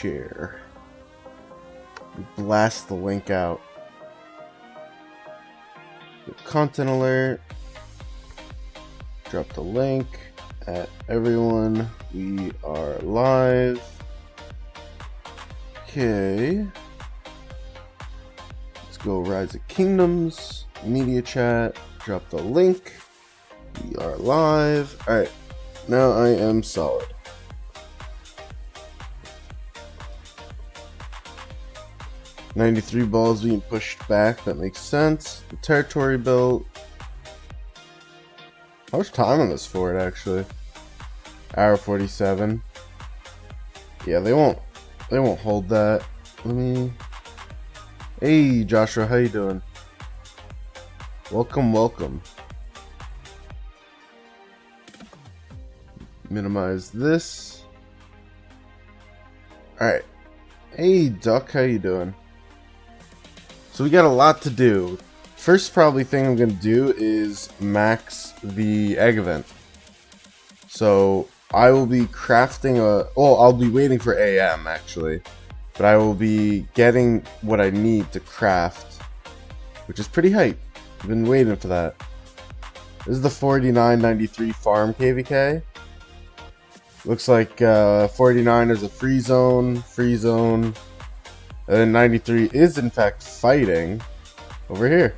share. We blast the link out. Content alert. Drop the link at everyone. We are live. Okay. Let's go Rise of Kingdoms. Media chat. Drop the link. We are live. Alright. Now I am solid. $93 balls being pushed back. That makes sense. The territory built. How much time on this fort actually? Hour 47. Yeah, they won't hold that. Let me. Hey Joshua, how you doing? Welcome. Minimize this. Alright. Hey Duck, how you doing? So we got a lot to do. First probably thing I'm going to do is max the egg event. So I will be crafting I'll be waiting for AM actually. But I will be getting what I need to craft, which is pretty hype. I've been waiting for that. This is the 49.93 farm KVK. Looks like 49 is a free zone. And then 93 is in fact fighting over here.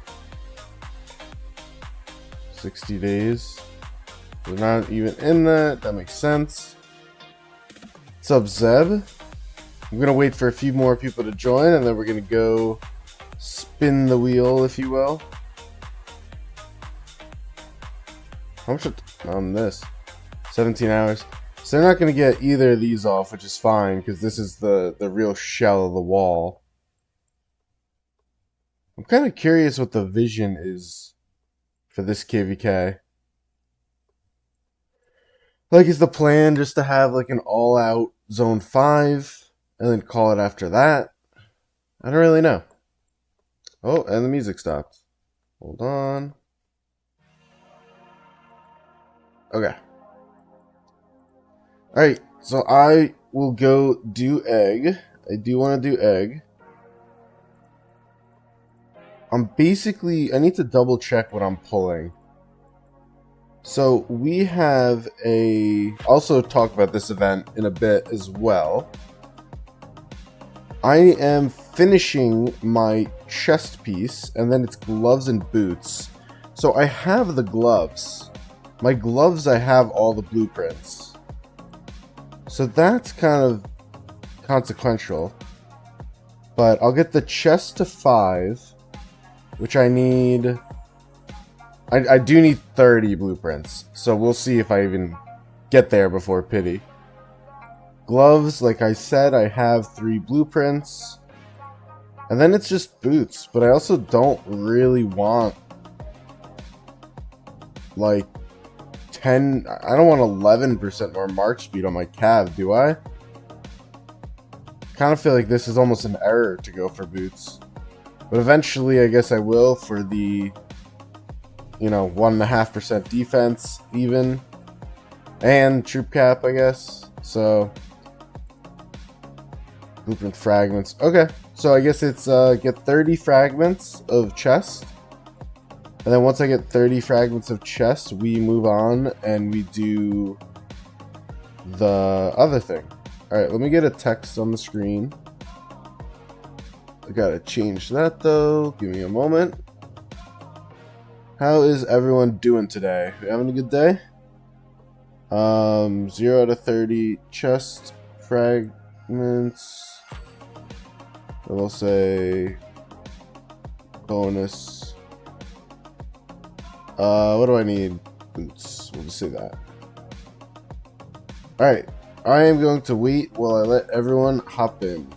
60 days. We're not even in that. That makes sense. What's up, Zeb? I'm gonna wait for a few more people to join, and then we're gonna go spin the wheel, if you will. How much on this? 17 hours. So they're not going to get either of these off, which is fine, because this is the real shell of the wall. I'm kind of curious what the vision is for this KVK. Like, is the plan just to have, like, an all-out Zone 5, and then call it after that? I don't really know. Oh, and the music stopped. Hold on. Okay. Alright, so I will go do egg. I do want to do egg. I need to double check what I'm pulling. So we have also talk about this event in a bit as well. I am finishing my chest piece, and then it's gloves and boots. So I have the gloves. My gloves, I have all the blueprints. So that's kind of consequential. But I'll get the chest to 5, which I need. I do need 30 blueprints. So we'll see if I even get there before pity. Gloves, like I said, I have 3 blueprints. And then it's just boots. But I also don't really want like 10, I don't want 11% more march speed on my cav, do I? Kind of feel like this is almost an error to go for boots. But eventually I guess I will for the, 1.5% defense even. And troop cap, I guess. So, blueprint fragments. Okay, so I guess it's get 30 fragments of chest. And then once I get 30 fragments of chest, we move on and we do the other thing. Alright, let me get a text on the screen. I gotta change that though. Give me a moment. How is everyone doing today? You having a good day? 0 to 30 chest fragments. I will say bonus. What do I need? Boots. We'll just say that. Alright. I am going to wait while I let everyone hop in.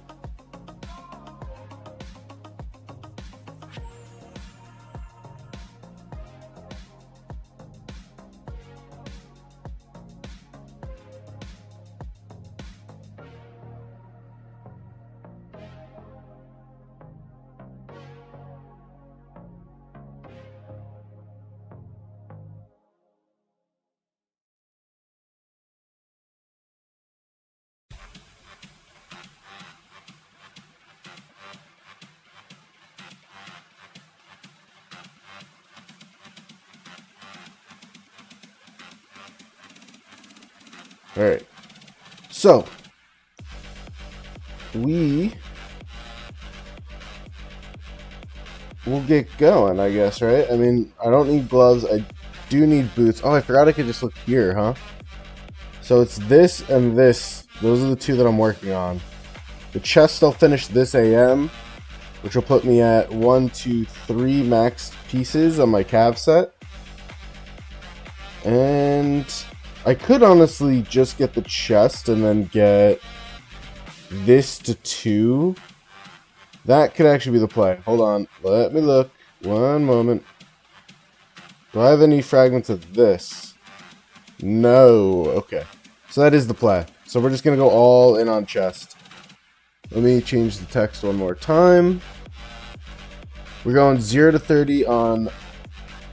Alright. So, we'll get going, I guess, right? I mean, I don't need gloves. I do need boots. Oh, I forgot I could just look here, huh? So it's this and this. Those are the two that I'm working on. The chest I'll finish this AM, which will put me at 1, 2, 3 max pieces on my calf set. And I could honestly just get the chest and then get this to 2. That could actually be the play. Hold on. Let me look. One moment. Do I have any fragments of this? No. Okay. So that is the play. So we're just going to go all in on chest. Let me change the text one more time. We're going 0 to 30 on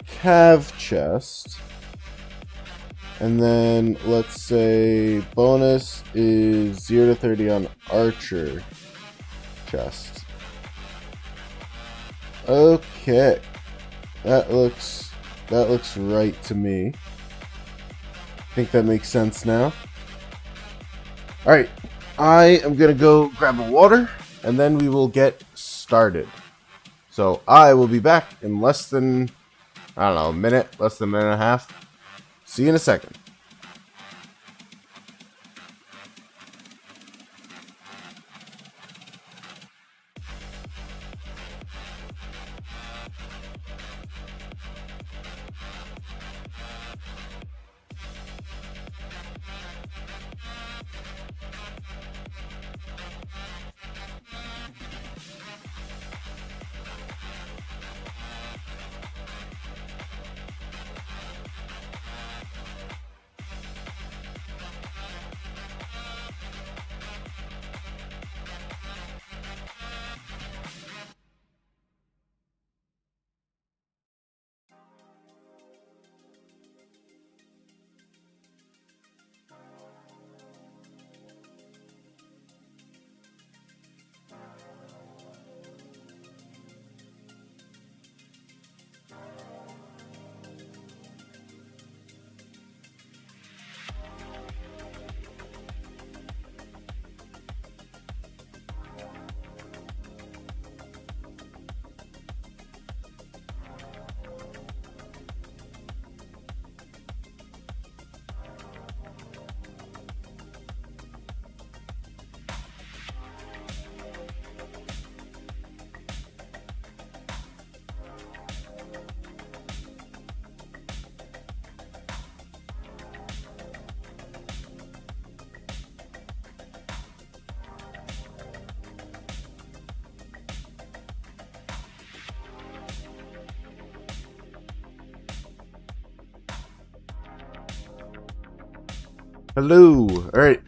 calf chest. And then let's say bonus is 0 to 30 on archer chest. Okay. That looks right to me. I think that makes sense now. Alright. I am gonna go grab a water and then we will get started. So I will be back in less than, I don't know, a minute, less than a minute and a half. See you in a second. Hello. Alright.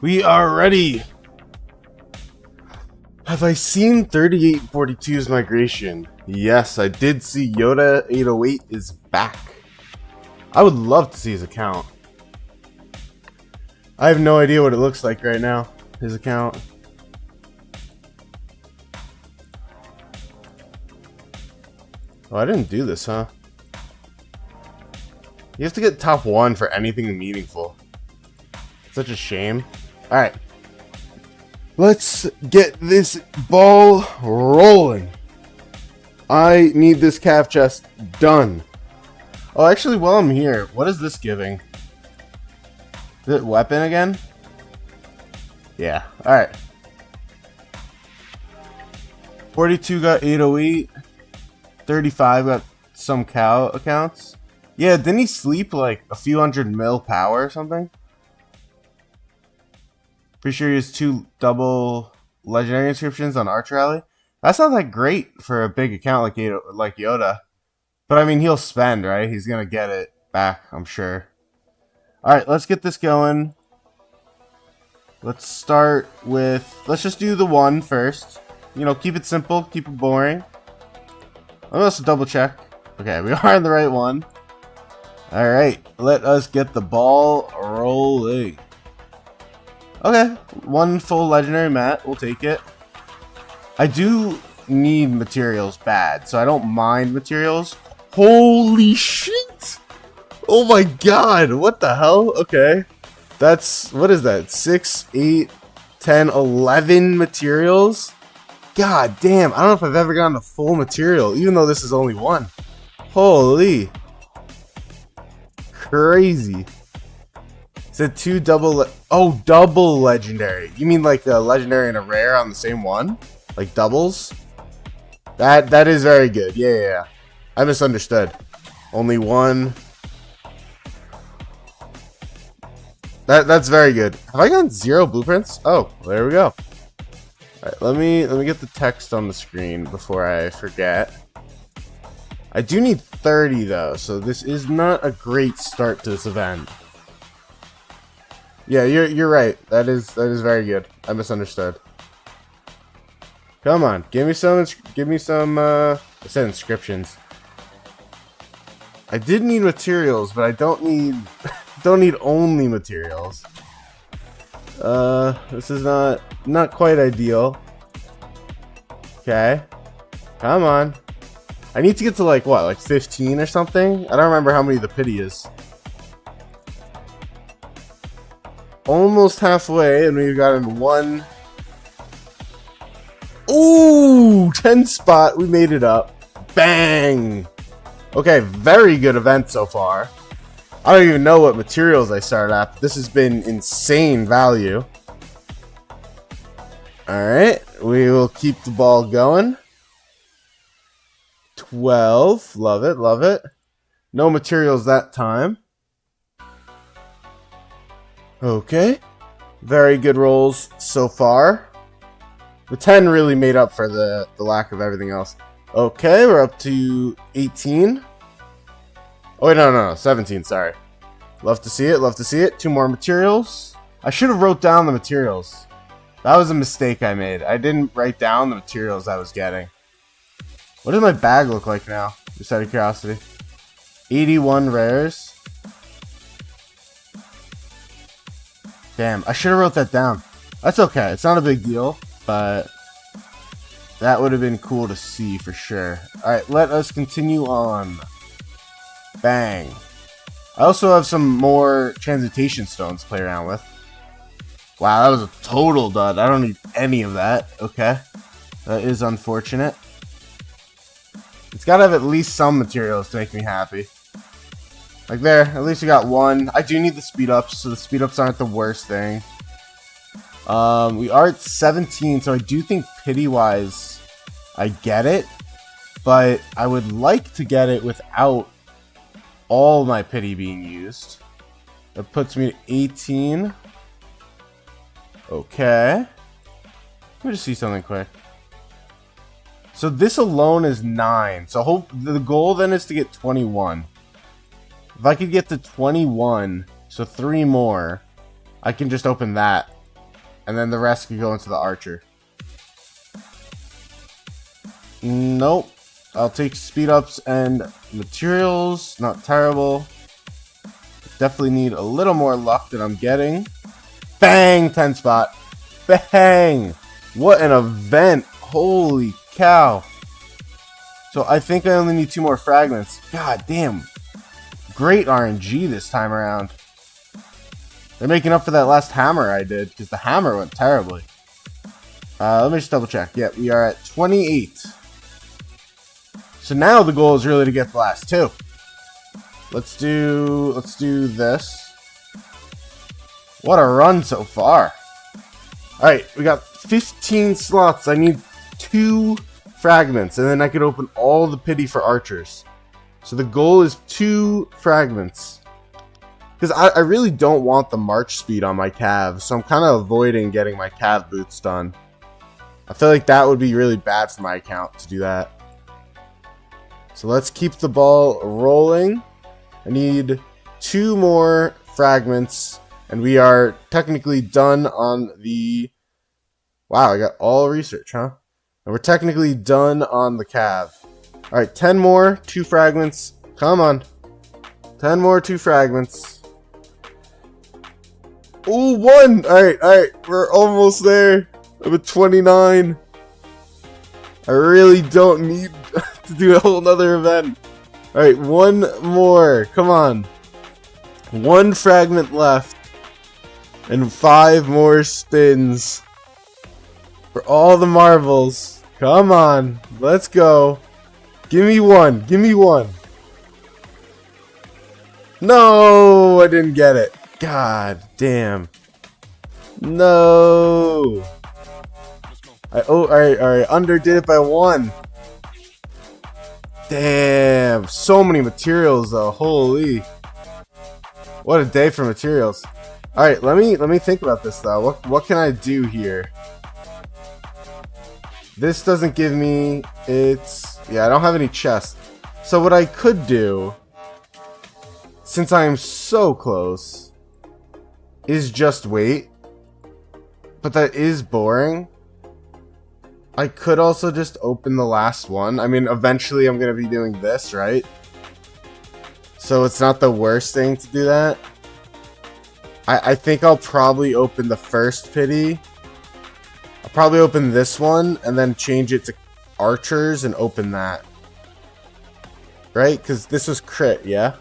We are ready. Have I seen 3842's migration? Yes, I did see Yoda 808 is back. I would love to see his account. I have no idea what it looks like right now. His account. Oh, I didn't do this, huh? You have to get top 1 for anything meaningful. Such a shame. Alright. Let's get this ball rolling. I need this calf chest done. Oh, actually, while I'm here, what is this giving? Is it weapon again? Yeah. Alright. 42 got 808. 35 got some cow accounts. Yeah, didn't he sleep like a few hundred mil power or something? Pretty sure he has 2 double legendary inscriptions on Arch Rally. That's not that great for a big account like Yoda. But I mean, he'll spend, right? He's going to get it back, I'm sure. Alright, let's get this going. Let's start with... Let's just do the 1 first. You know, keep it simple, keep it boring. Let us double check. Okay, we are on the right one. Alright, let us get the ball rolling. Okay, 1 full legendary mat, we'll take it. I do need materials bad, so I don't mind materials. Holy shit! Oh my god, what the hell? Okay. That's, what is that? 6, 8, 10, 11 materials? God damn, I don't know if I've ever gotten a full material, even though this is only one. Holy. Crazy. Is it 2 double? Oh, double legendary. You mean like a legendary and a rare on the same one? Like doubles? That is very good. Yeah. I misunderstood. Only one. That's very good. Have I gotten 0 blueprints? Oh, there we go. Alright, let me get the text on the screen before I forget. I do need 30 though, so this is not a great start to this event. Yeah, you're right. That is very good. I misunderstood. Come on, give me some. I said inscriptions. I did need materials, but I don't need only materials. This is not quite ideal. Okay, come on. I need to get to like what, like 15 or something? I don't remember how many the pity is. Almost halfway, and we've gotten 1. Ooh, 10 spot. We made it up. Bang. Okay, very good event so far. I don't even know what materials I started at, but this has been insane value. Alright, we will keep the ball going. 12. Love it, love it. No materials that time. Okay. Very good rolls so far. The 10 really made up for the lack of everything else. Okay, we're up to 18. Oh, wait, no, 17, sorry. Love to see it, love to see it. 2 more materials. I should have wrote down the materials. That was a mistake I made. I didn't write down the materials I was getting. What does my bag look like now? Just out of curiosity. 81 rares. Damn, I should have wrote that down. That's okay. It's not a big deal, but that would have been cool to see for sure. Alright, let us continue on. Bang. I also have some more transmutation stones to play around with. Wow, that was a total dud. I don't need any of that. Okay. That is unfortunate. It's got to have at least some materials to make me happy. Like there, at least we got 1. I do need the speed ups, so the speed ups aren't the worst thing. We are at 17, so I do think pity-wise I get it. But I would like to get it without all my pity being used. That puts me to 18. Okay. Let me just see something quick. So this alone is 9. So the goal then is to get 21. If I could get to 21, so 3 more, I can just open that. And then the rest can go into the archer. Nope. I'll take speed ups and materials. Not terrible. Definitely need a little more luck than I'm getting. Bang! 10 spot. Bang! What an event. Holy cow. So I think I only need 2 more fragments. God damn. Great RNG this time around. They're making up for that last hammer I did, because the hammer went terribly. Let me just double check. Yeah, we are at 28. So now the goal is really to get the last 2. Let's do this. What a run so far. Alright, we got 15 slots. I need 2 fragments, and then I could open all the pity for archers. So the goal is 2 fragments. Because I really don't want the march speed on my calves, so I'm kind of avoiding getting my calf boots done. I feel like that would be really bad for my account to do that. So let's keep the ball rolling. I need 2 more fragments, and we are technically done on the... Wow, I got all research, huh? And we're technically done on the calf. Alright, 10 more, 2 fragments. Come on. 10 more, 2 fragments. Ooh, 1! Alright, we're almost there. I'm at 29. I really don't need to do a whole nother event. Alright, 1 more. Come on. 1 fragment left. And 5 more spins. For all the marbles. Come on. Let's go. Give me one. Give me one. No, I didn't get it. God damn. No. I underdid it by 1. Damn. So many materials though. Holy. What a day for materials. Alright, let me think about this though. What can I do here? This doesn't give me yeah, I don't have any chests. So what I could do, since I am so close, is just wait. But that is boring. I could also just open the last one. I mean, eventually I'm gonna be doing this, right? So it's not the worst thing to do that. I think I'll probably open the first pity. I'll probably open this one and then change it to archers and open that. Right? Because this was crit, yeah?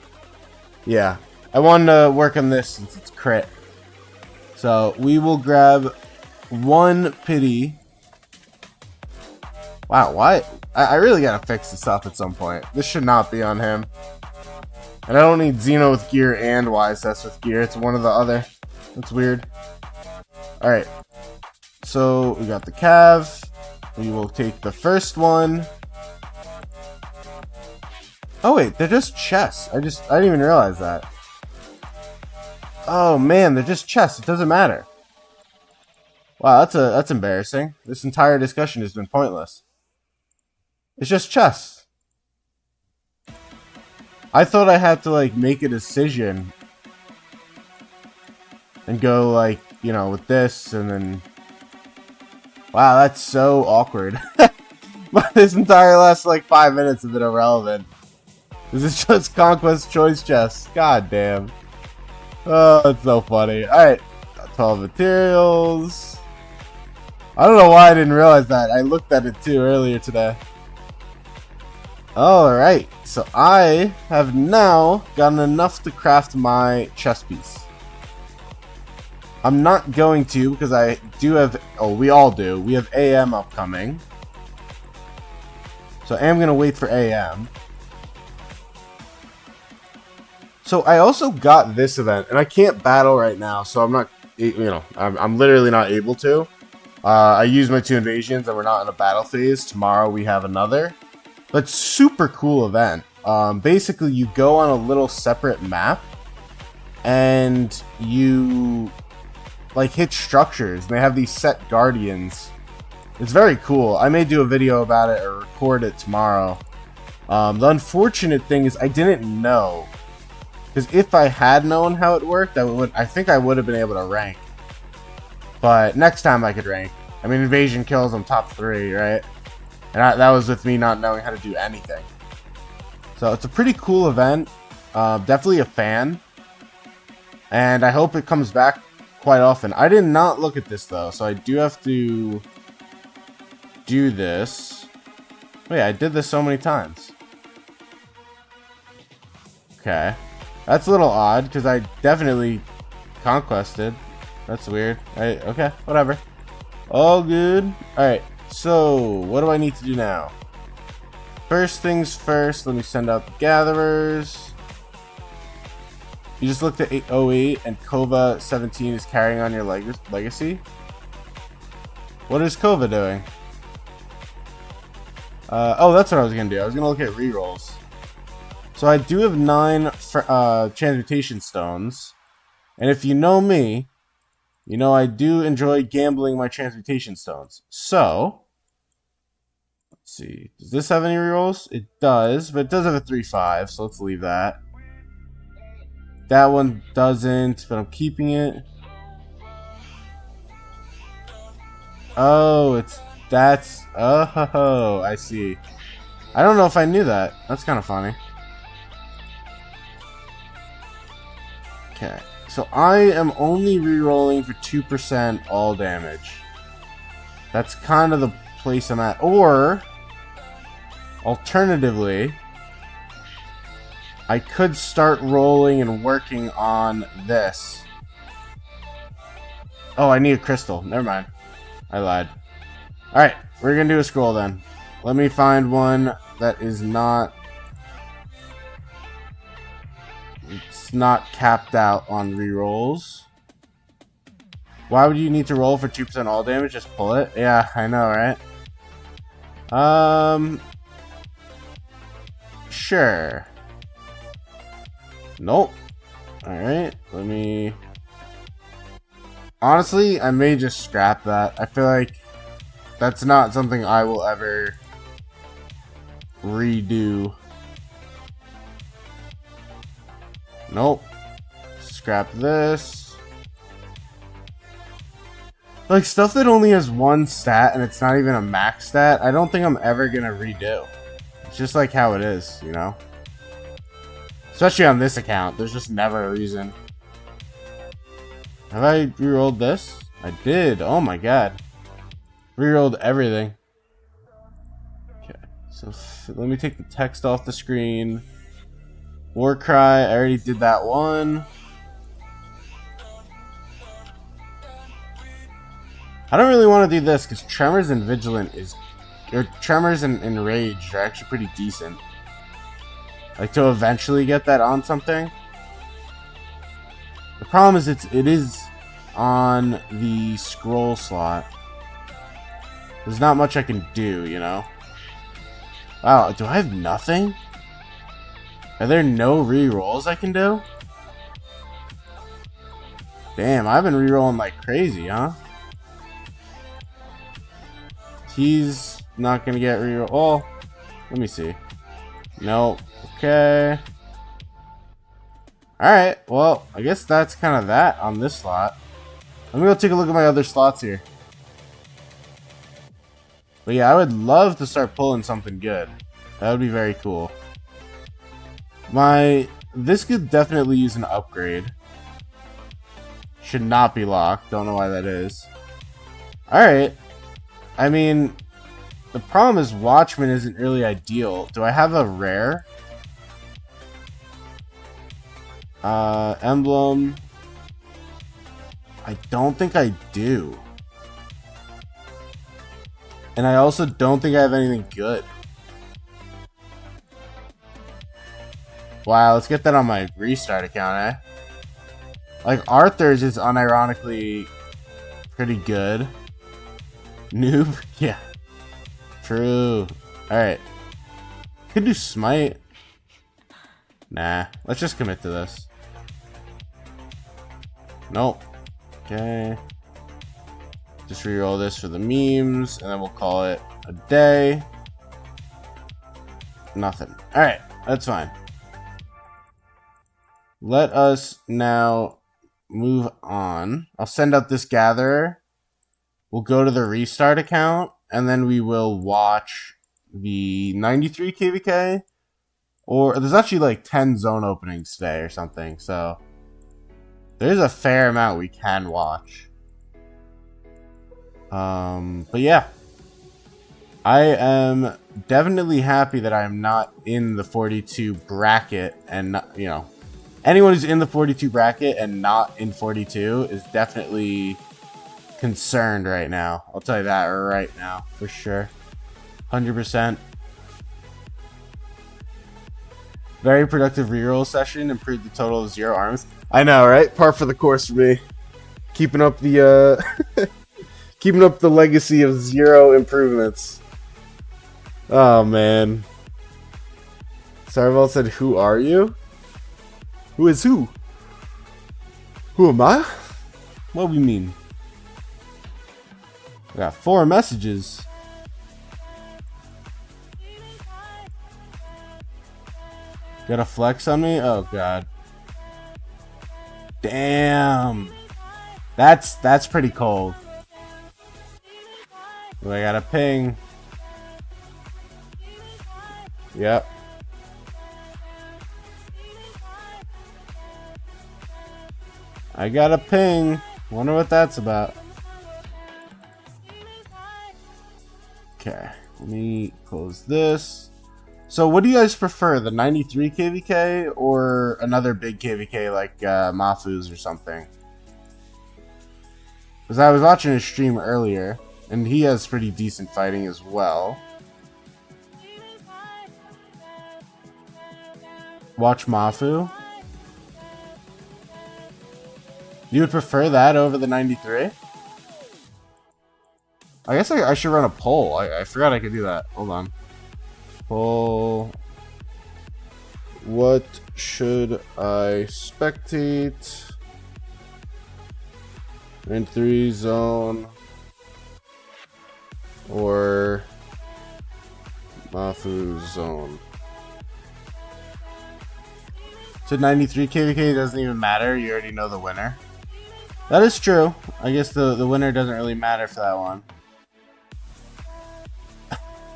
Yeah. I wanted to work on this since it's crit. So we will grab 1 pity. Wow, why? I really gotta fix this up at some point. This should not be on him. And I don't need Xeno with gear and YSS with gear. It's one or the other. That's weird. Alright. So, we got the Cav. We will take the first one. Oh wait, they're just chests. I didn't even realize that. Oh man, they're just chests. It doesn't matter. Wow, that's embarrassing. This entire discussion has been pointless. It's just chests. I thought I had to, like, make a decision and go, like, you know, with this and then... Wow, that's so awkward. But this entire last, like, 5 minutes have been irrelevant. This is just Conquest Choice Chests. God damn. Oh, that's so funny. Alright, 12 materials. I don't know why I didn't realize that. I looked at it, too, earlier today. Alright, so I have now gotten enough to craft my chest piece. I'm not going to because I do have, oh, we all do. We have AM upcoming. So I am going to wait for AM. So I also got this event, and I can't battle right now, so I'm not, you know, I'm literally not able to. I used my 2 invasions, and we're not in a battle phase. Tomorrow we have another. But super cool event. Basically, you go on a little separate map, and you like hit structures. And they have these set guardians. It's very cool. I may do a video about it or record it tomorrow. The unfortunate thing is I didn't know, because if I had known how it worked, I think I would have been able to rank. But next time I could rank. I mean, invasion kills, I'm top 3, right? And that was with me not knowing how to do anything. So it's a pretty cool event. Definitely a fan. And I hope it comes back quite often. I did not look at this though, so I do have to do this. Wait, I did this so many times. Okay. That's a little odd, because I definitely conquested. That's weird. Okay, whatever. All good. Alright. So, what do I need to do now? First things first, let me send out the gatherers. You just looked at 808 and Kova 17 is carrying on your legacy. What is Kova doing? Oh, that's what I was going to do. I was going to look at rerolls. So I do have 9 transmutation stones. And if you know me, you know I do enjoy gambling my transmutation stones. So, let's see. Does this have any rerolls? It does, but it does have a 3-5, so let's leave that. That one doesn't, but I'm keeping it. Oh, oh, I see. I don't know if I knew that. That's kind of funny. Okay, so I am only rerolling for 2% all damage. That's kind of the place I'm at. Or, alternatively, I could start rolling and working on this. Oh, I need a crystal. Never mind. I lied. Alright, we're gonna do a scroll then. Let me find one that is not... It's not capped out on rerolls. Why would you need to roll for 2% all damage? Just pull it? Yeah, I know, right? Sure. Nope. Alright, let me... Honestly, I may just scrap that. I feel like that's not something I will ever redo. Nope. Scrap this. Like, stuff that only has one stat and it's not even a max stat, I don't think I'm ever gonna redo. It's just like how it is, you know? Especially on this account, there's just never a reason. Have I rerolled this? I did. Oh my god. Rerolled everything. Okay, so let me take the text off the screen. Warcry, I already did that one. I don't really want to do this because Tremors and Vigilant is... Or Tremors and Rage are actually pretty decent. Like, to eventually get that on something. The problem is it is on the scroll slot. There's not much I can do, you know? Wow, do I have nothing? Are there no re-rolls I can do? Damn, I've been re-rolling like crazy, huh? He's not gonna get re-roll. Oh, let me see. Nope. Okay. Alright, well, I guess that's kind of that on this slot. Let me go take a look at my other slots here. But yeah, I would love to start pulling something good. That would be very cool. This could definitely use an upgrade. Should not be locked. Don't know why that is. Alright. I mean, the problem is Watchman isn't really ideal. Do I have a rare? Emblem. I don't think I do. And I also don't think I have anything good. Wow, let's get that on my restart account, eh? Like, Arthur's is unironically pretty good. Noob? Yeah. True. Alright. Could do Smite. Nah. Let's just commit to this. Nope. Okay. Just reroll this for the memes, and then we'll call it a day. Nothing. Alright, that's fine. Let us now move on. I'll send out this gatherer. We'll go to the restart account, and then we will watch the 93 KVK. Or there's actually like 10 zone openings today or something, so there's a fair amount we can watch. But yeah, I am definitely happy that I'm not in the 42 bracket, and not, you know, anyone who's in the 42 bracket and not in 42 is definitely concerned right now. I'll tell you that right now for sure. 100%. Very productive reroll session. Improved the total of 0 arms. I know, right? Par for the course for me. Keeping up the keeping up the legacy of 0 improvements. Oh man. Sarval said, "Who are you? Who is who? Who am I? What do you mean?" I got 4 messages. Got a flex on me? Oh god. Damn. That's pretty cold. Oh, I got a ping. Yep. I got a ping. Wonder what that's about. Okay. Let me close this. So what do you guys prefer, the 93 KVK or another big KVK like Mafu's or something? Because I was watching his stream earlier, and he has pretty decent fighting as well. Watch Mafu. You would prefer that over the 93? I guess I should run a poll. I forgot I could do that. Hold on. Poll. What should I spectate? 93 zone or Mafu zone? To 93 KVK doesn't even matter. You already know the winner. That is true. I guess the winner doesn't really matter for that one.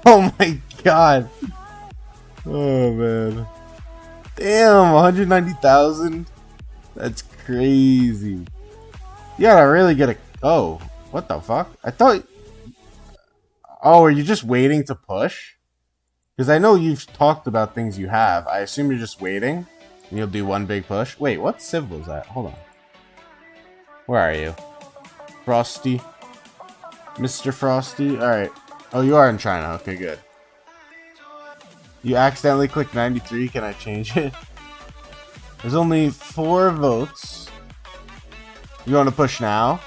Oh my god. Oh man. Damn, 190,000? That's crazy. You gotta really get a... Oh, what the fuck? I thought... Oh, are you just waiting to push? Because I know you've talked about things you have. I assume you're just waiting. And you'll do one big push. Wait, what civ was that? Hold on. Where are you? Frosty? Mr. Frosty? Alright. Oh, you are in China. Okay, good. You accidentally clicked 93. Can I change it? There's only 4 votes. You want to push now?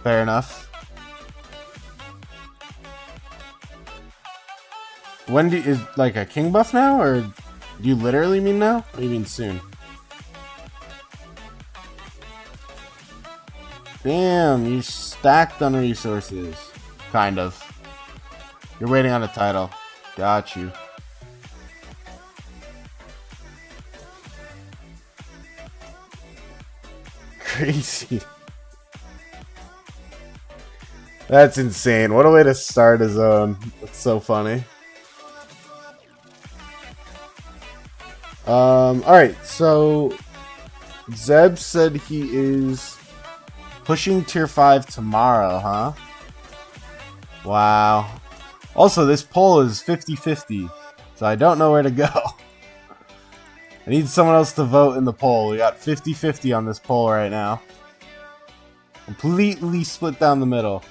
Fair enough. When do is like a king buff now, or do you literally mean now? Or do you mean soon? Damn, you stacked on resources. Kind of. You're waiting on a title. Got you. Crazy. That's insane. What a way to start a zone. That's so funny. Alright, so Zeb said he is pushing tier 5 tomorrow, huh? Wow. Also, this poll is 50-50, so I don't know where to go. I need someone else to vote in the poll. We got 50-50 on this poll right now. Completely split down the middle.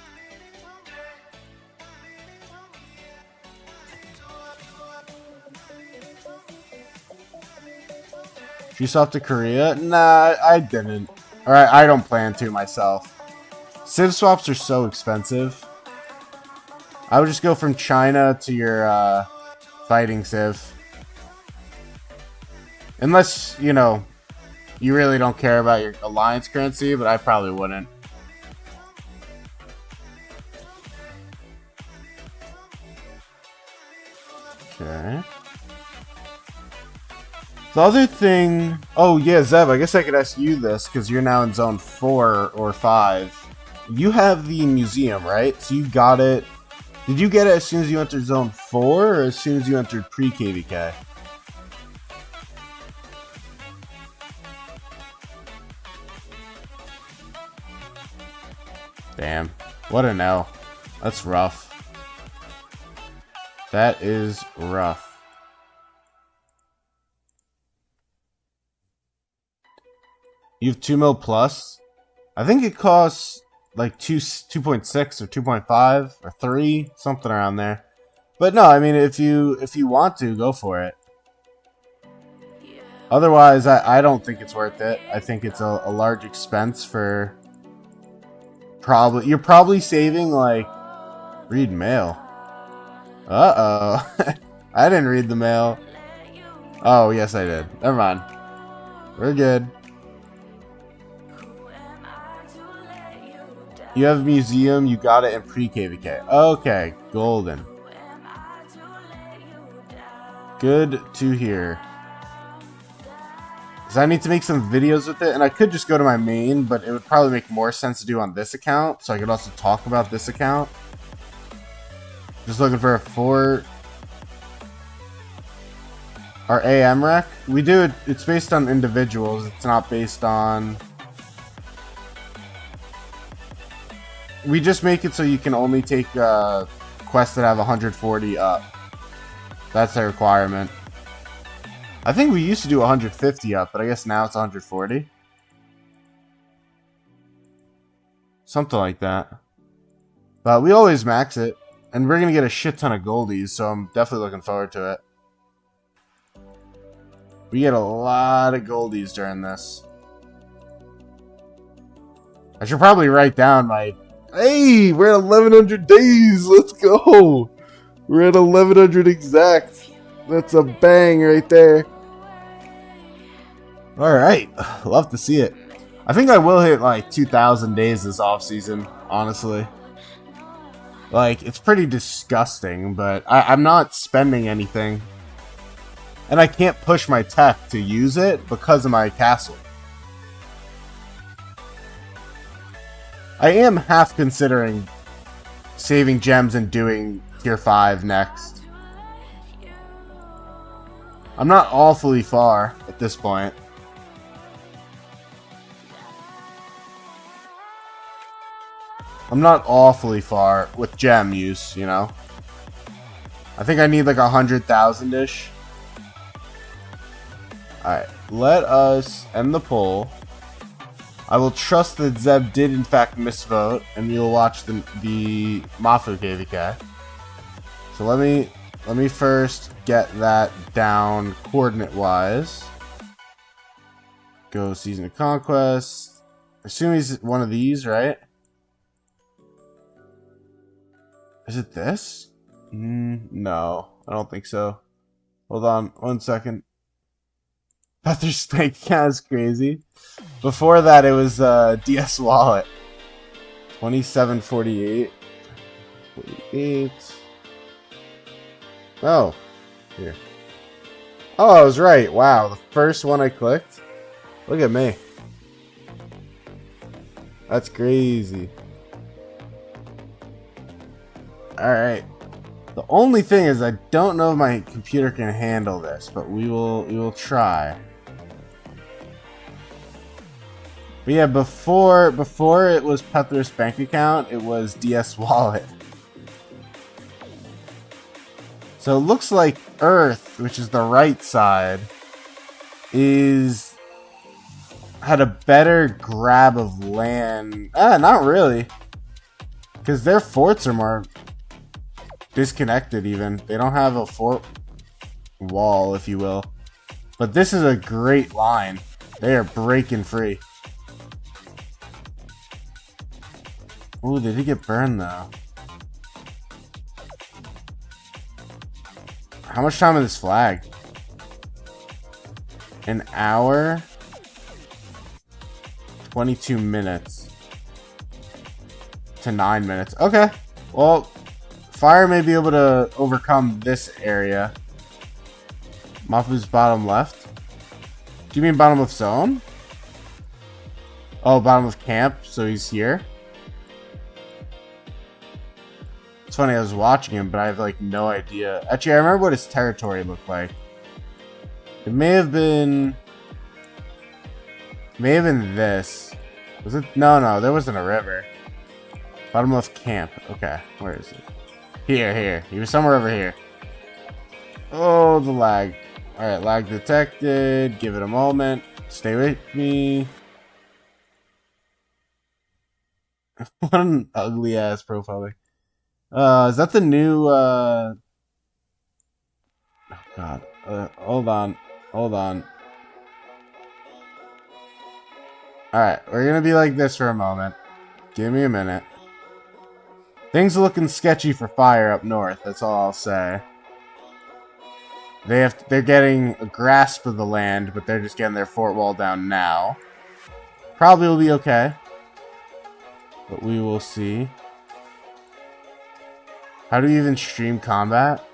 You off to Korea? Nah, I didn't. Alright, I don't plan to myself. Civ swaps are so expensive. I would just go from China to your fighting civ. Unless, you know, you really don't care about your alliance currency, but I probably wouldn't. Okay. The other thing... Oh, yeah, Zeb, I guess I could ask you this, because you're now in Zone 4 or 5. You have the museum, right? So you got it... Did you get it as soon as you entered Zone 4, or as soon as you entered pre-KVK? Damn. What a no. That's rough. That is rough. You have 2 mil plus? I think it costs like 2.6 or 2.5 or 3, something around there. But no, I mean, if you want to, go for it. Otherwise, I don't think it's worth it. I think it's a large expense for... You're probably saving, like... Read mail. Uh-oh. I didn't read the mail. Oh, yes I did. Never mind. We're good. You have a museum, you got it in pre-KVK. Okay, golden. Good to hear. Because I need to make some videos with it, and I could just go to my main, but it would probably make more sense to do on this account, so I could also talk about this account. Just looking for a fort. Our AM rec? We do it, it's based on individuals, it's not based on... We just make it so you can only take quests that have 140 up. That's the requirement. I think we used to do 150 up, but I guess now it's 140. Something like that. But we always max it. And we're going to get a shit ton of goldies, so I'm definitely looking forward to it. We get a lot of goldies during this. I should probably write down my... Hey, we're at 1100 days. Let's go. We're at 1100 exact. That's a bang right there. Alright. Love to see it. I think I will hit like 2000 days this offseason, honestly. Like, it's pretty disgusting, but I'm not spending anything. And I can't push my tech to use it because of my castle. I am half considering saving gems and doing tier 5 next. I'm not awfully far at this point. I'm not awfully far with gem use, you know. I think I need like 100,000-ish. Alright, let us end the poll. I will trust that Zeb did in fact misvote, and we will watch the Mafu KVK. So let me first get that down coordinate-wise. Go Season of Conquest. Assume he's one of these, right? Is it this? No, I don't think so. Hold on, 1 second. Pethers's bank account is crazy. Before that, it was DS Wallet. 2748. 48. Oh, here. Oh, I was right. Wow, the first one I clicked. Look at me. That's crazy. Alright. The only thing is I don't know if my computer can handle this, but we will try. But yeah, before it was Pethers's bank account, it was DS Wallet. So it looks like Earth, which is the right side, had a better grab of land. Not really. Because their forts are more disconnected even. They don't have a fort wall, if you will. But this is a great line. They are breaking free. Ooh, did he get burned though? How much time on this flag? An hour? 22 minutes. To 9 minutes. Okay. Well, fire may be able to overcome this area. Mafu's bottom left. Do you mean bottom of zone? Oh, bottom of camp. So he's here. It's funny, I was watching him, but I have like no idea. Actually, I remember what his territory looked like. It may have been this. Was it? No, there wasn't a river. Bottom left camp. Okay, where is it? Here. He was somewhere over here. Oh, the lag. Alright, lag detected. Give it a moment. Stay with me. What an ugly ass profile pic. Is that the new, oh god. Hold on. Alright, we're gonna be like this for a moment. Give me a minute. Things are looking sketchy for fire up north, that's all I'll say. They're getting a grasp of the land, but they're just getting their fort wall down now. Probably will be okay. But we will see. How do you even stream combat?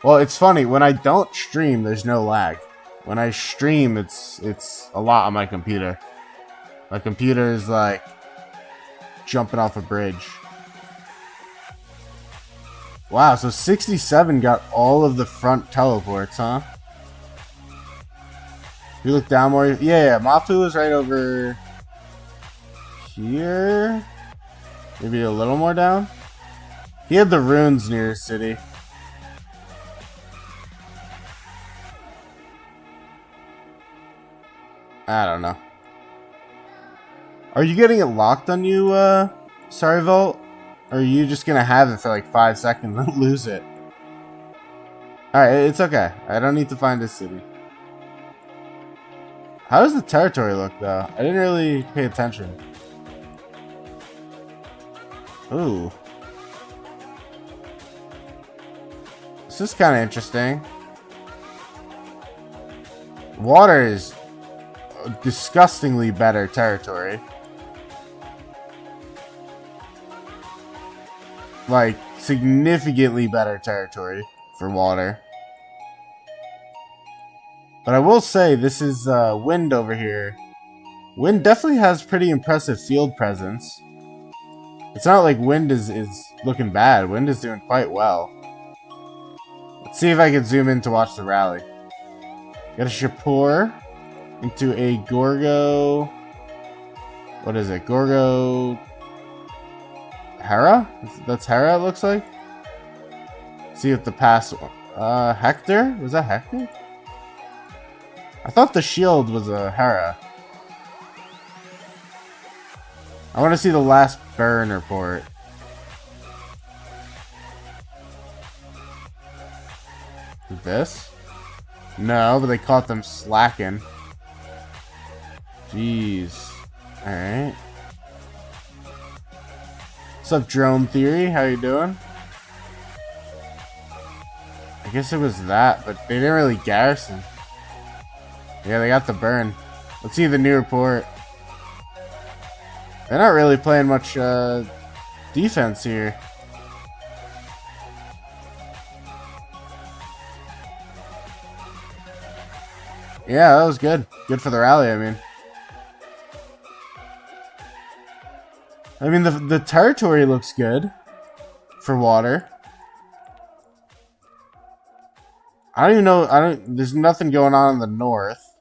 Well, it's funny. When I don't stream, there's no lag. When I stream, it's a lot on my computer. My computer is like jumping off a bridge. Wow, so 67 got all of the front teleports, huh? If you look down more... Yeah, Mafu is right over here. Maybe a little more down. He had the runes near his city. I don't know. Are you getting it locked on you, Sorry, Volt? Or are you just gonna have it for like 5 seconds and lose it? Alright, it's okay. I don't need to find this city. How does the territory look, though? I didn't really pay attention. Ooh. This is kind of interesting. Water is disgustingly better territory. Like, significantly better territory for water. But I will say, this is Wind over here. Wind definitely has pretty impressive field presence. It's not like Wind is looking bad. Wind is doing quite well. Let's see if I can zoom in to watch the rally. Got a Shapur into a Gorgo. What is it? Gorgo Hera? That's Hera, it looks like. See if the pass. Hector? Was that Hector? I thought the shield was a Hera. I want to see the last burn report. This? No, but they caught them slacking. Jeez. Alright. What's up, Drone Theory? How you doing? I guess it was that, but they didn't really garrison. Yeah, they got the burn. Let's see the new report. They're not really playing much defense here. Yeah, that was good. Good for the rally, I mean, the territory looks good for water. I don't even know. There's nothing going on in the north.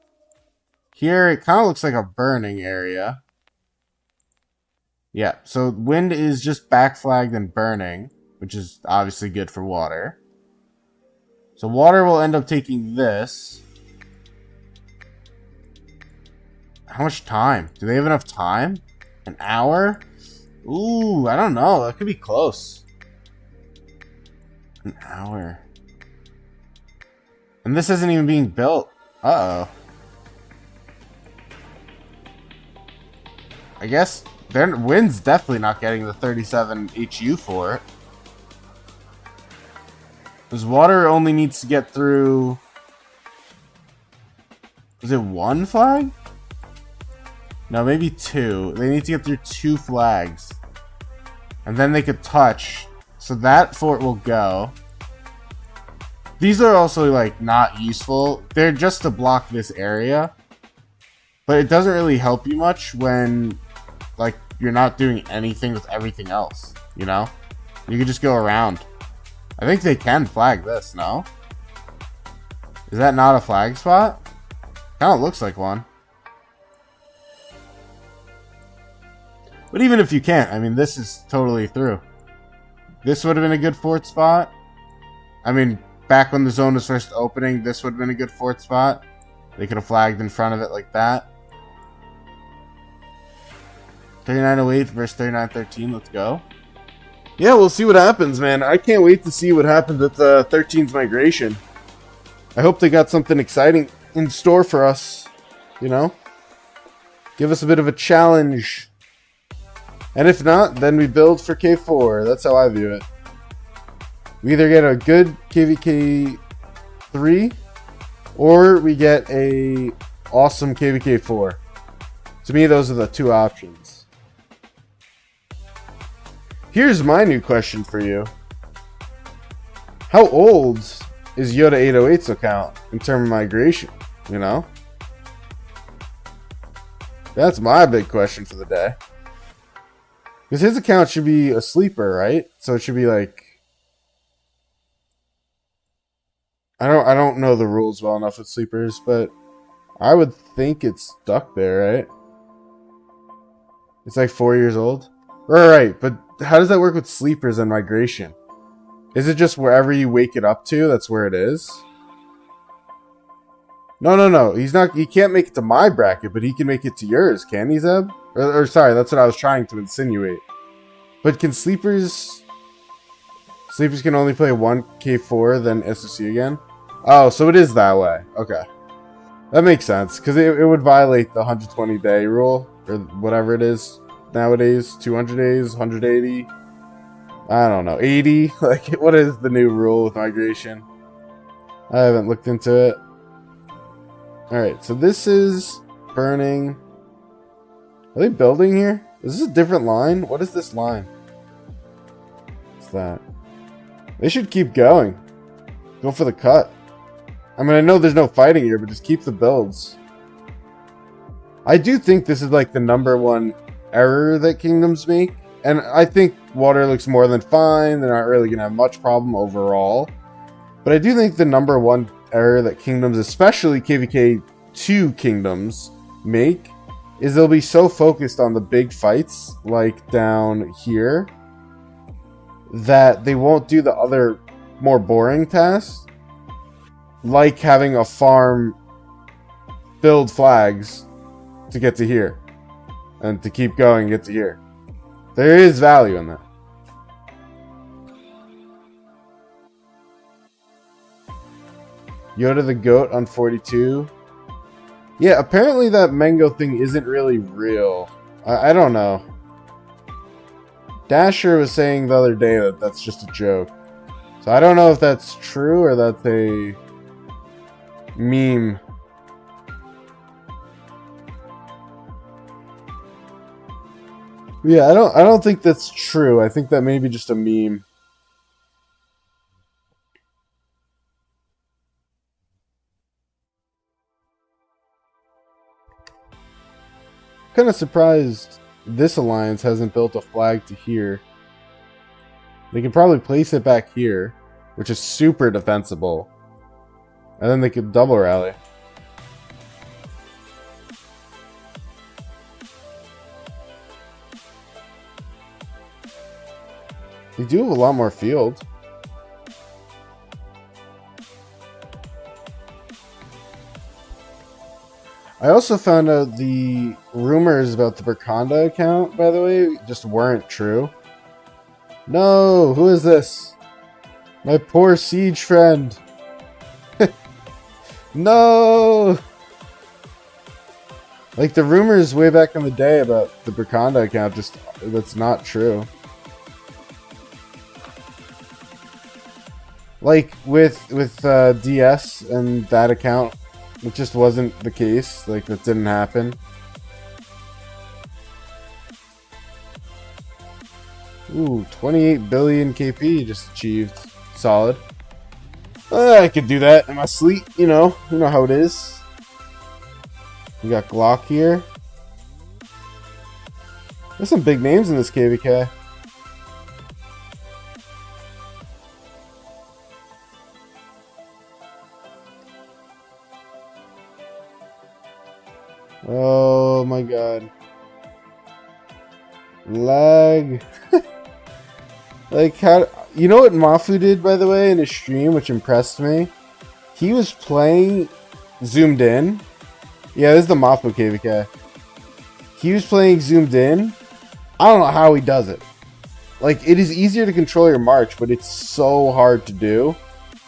Here, it kind of looks like a burning area. Yeah, so Wind is just backflagged and burning, which is obviously good for water. So water will end up taking this. How much time? Do they have enough time? An hour? Ooh, I don't know. That could be close. An hour. And this isn't even being built. Uh-oh. I guess Wind's definitely not getting the 37 HU for it. Because water only needs to get through... Is it 1 flag? No, maybe 2. They need to get through 2 flags. And then they could touch. So that fort will go. These are also, like, not useful. They're just to block this area. But it doesn't really help you much when, like, you're not doing anything with everything else, you know? You can just go around. I think they can flag this, no? Is that not a flag spot? Kind of looks like one. But even if you can't, I mean, this is totally through. This would have been a good fort spot. I mean, back when the zone was first opening, this would have been a good fort spot. They could have flagged in front of it like that. 3908 versus 3913, let's go. Yeah, we'll see what happens, man. I can't wait to see what happens with 13's migration. I hope they got something exciting in store for us, you know? Give us a bit of a challenge. And if not, then we build for K4. That's how I view it. We either get a good KVK 3 or we get a awesome KVK 4. To me, those are the two options. Here's my new question for you. How old is Yoda 808's account in terms of migration? You know? That's my big question for the day. Because his account should be a sleeper, right? So it should be like... I don't know the rules well enough with sleepers, but I would think it's stuck there, right? It's like 4 years old. Right, but how does that work with sleepers and migration? Is it just wherever you wake it up to, that's where it is? No. He's not. He can't make it to my bracket, but he can make it to yours, can he, Zeb? Or sorry, that's what I was trying to insinuate. But can sleepers... Sleepers can only play 1 K4, then SOC again? Oh, so it is that way. Okay. That makes sense, because it would violate the 120-day rule, or whatever it is nowadays. 200 days, 180... I don't know, 80? Like, what is the new rule with migration? I haven't looked into it. Alright, so this is burning. Are they building here? Is this a different line? What is this line? What's that? They should keep going. Go for the cut. I mean, I know there's no fighting here, but just keep the builds. I do think this is like the #1 error that kingdoms make. And I think water looks more than fine. They're not really going to have much problem overall. But I do think the #1 error that kingdoms, especially KVK 2 kingdoms, make is they'll be so focused on the big fights, like down here, that they won't do the other more boring tasks, like having a farm build flags to get to here, and to keep going and get to here. There is value in that. Yoda the Goat on 42. Yeah, apparently that mango thing isn't really real. I don't know. Dasher was saying the other day that that's just a joke. So I don't know if that's true or that's a meme. Yeah, I don't think that's true. I think that may be just a meme. Kind of surprised this alliance hasn't built a flag to here. They can probably place it back here, which is super defensible. And then they could double rally. They do have a lot more field. I also found out the rumors about the Burkanda account, by the way, just weren't true. No, who is this? My poor siege friend. No! Like the rumors way back in the day about the Burkanda account, just that's not true. Like with DS and that account, it just wasn't the case. Like that didn't happen. Ooh, 28 billion KP just achieved. Solid. I could do that in my sleep, you know how it is. We got Glock here. There's some big names in this KVK. Oh my god. Lag. Like how... You know what Mafu did, by the way, in his stream, which impressed me? He was playing zoomed in. Yeah, this is the Mafu KVK. He was playing zoomed in. I don't know how he does it. Like, it is easier to control your march, but it's so hard to do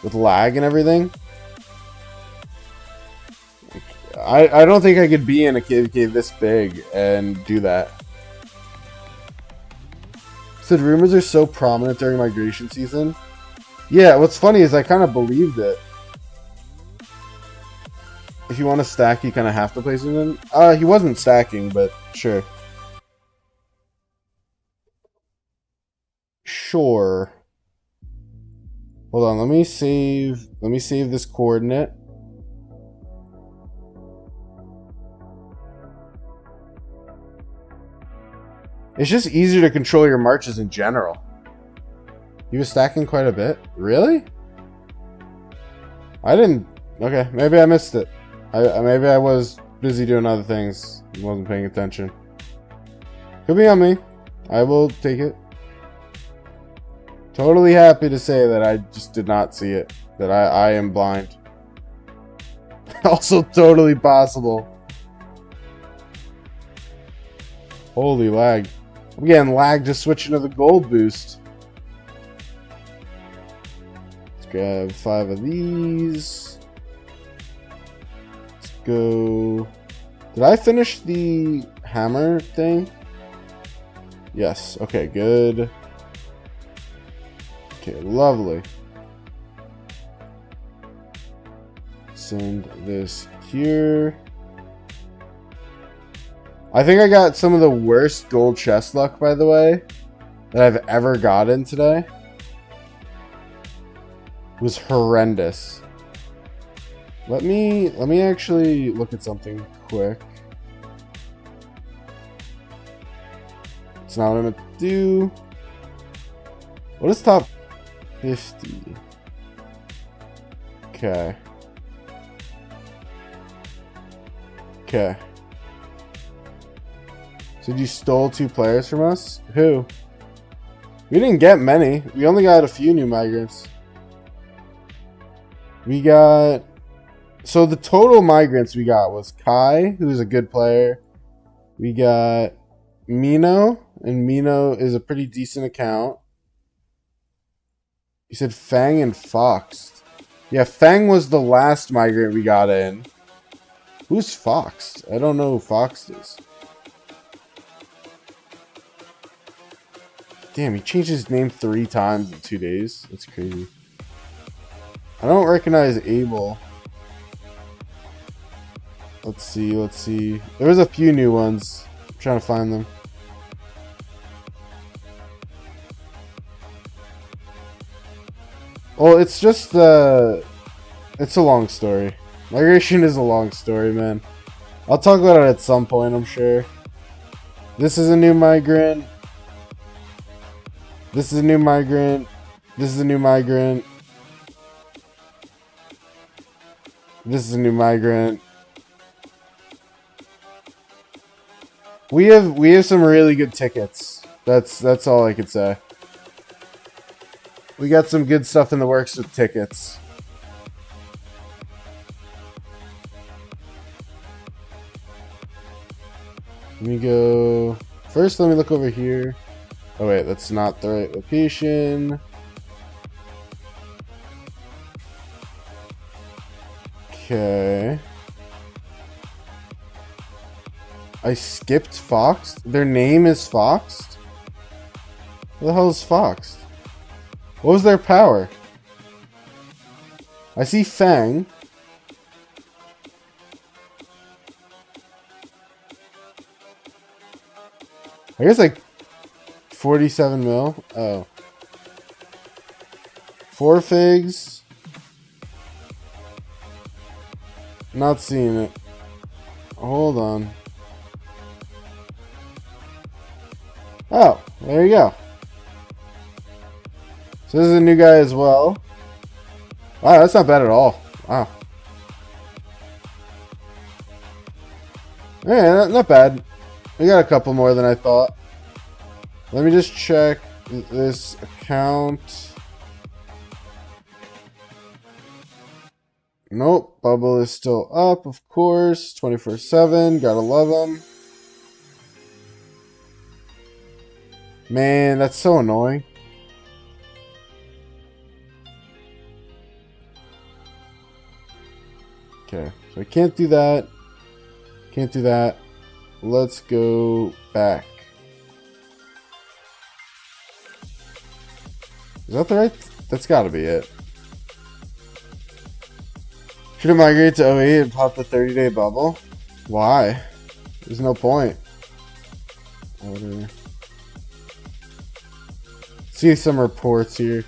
with lag and everything. I don't think I could be in a KVK this big and do that. Said rumors are so prominent during migration season. Yeah, what's funny is I kind of believed it. If you want to stack, you kind of have to place him in. He wasn't stacking, but sure. Sure. Hold on, let me save this coordinate. It's just easier to control your marches in general. He was stacking quite a bit. Really? I didn't... Okay, maybe I missed it. Maybe I was busy doing other things. Wasn't paying attention. Could be on me. I will take it. Totally happy to say that I just did not see it. That I am blind. Also totally possible. Holy lag. I'm getting lag just switching to the gold boost. Let's grab 5 of these. Let's go. Did I finish the hammer thing? Yes. Okay, good. Okay, lovely. Send this here. I think I got some of the worst gold chest luck, by the way, that I've ever gotten today. It was horrendous. Let me actually look at something quick. It's not what I'm going to do. What is top 50? Okay. Okay. So you stole 2 players from us? Who? We didn't get many. We only got a few new migrants. We got... So the total migrants we got was Kai, who's a good player. We got Mino, and Mino is a pretty decent account. You said Fang and Foxed. Yeah, Fang was the last migrant we got in. Who's Foxed? I don't know who Foxed is. Damn, he changed his name 3 times in 2 days. That's crazy. I don't recognize Abel. Let's see. There was a few new ones. I'm trying to find them. Well, it's just it's a long story. Migration is a long story, man. I'll talk about it at some point, I'm sure. This is a new migrant. This is a new migrant. This is a new migrant. This is a new migrant. We have some really good tickets. That's all I could say. We got some good stuff in the works with tickets. Let me go... First, let me look over here. Oh wait, that's not the right location. Okay. I skipped Foxed? Their name is Foxed? What the hell is Foxed? What was their power? I see Fang. I guess like 47 mil. Oh. 4 figs. Not seeing it. Hold on. Oh, there you go. So this is a new guy as well. Wow, that's not bad at all. Wow. Yeah, not bad. We got a couple more than I thought. Let me just check this account. Nope, bubble is still up, of course. 24/7, gotta love them. Man, that's so annoying. Okay, so I can't do that. Can't do that. Let's go back. Is that the right? That's gotta be it. Should have migrated to 08 and popped the 30-day bubble? Why? There's no point. Order. See some reports here.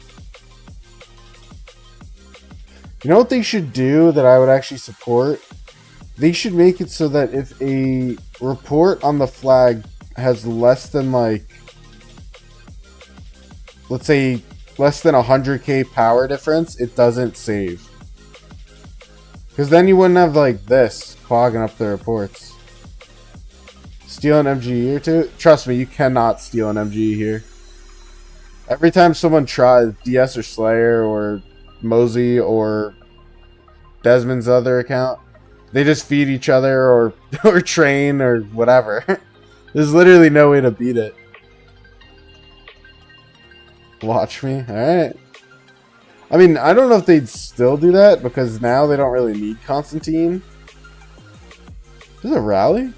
You know what they should do that I would actually support? They should make it so that if a report on the flag has less than, like, let's say less than 100k power difference, it doesn't save. Because then you wouldn't have, like, this clogging up the reports. Steal an MGE or two? Trust me, you cannot steal an MGE here. Every time someone tries, DS or Slayer or Mosey or Desmond's other account, they just feed each other or train or whatever. There's literally no way to beat it. Watch me. Alright. I mean, I don't know if they'd still do that, because now they don't really need Constantine. Is this a rally?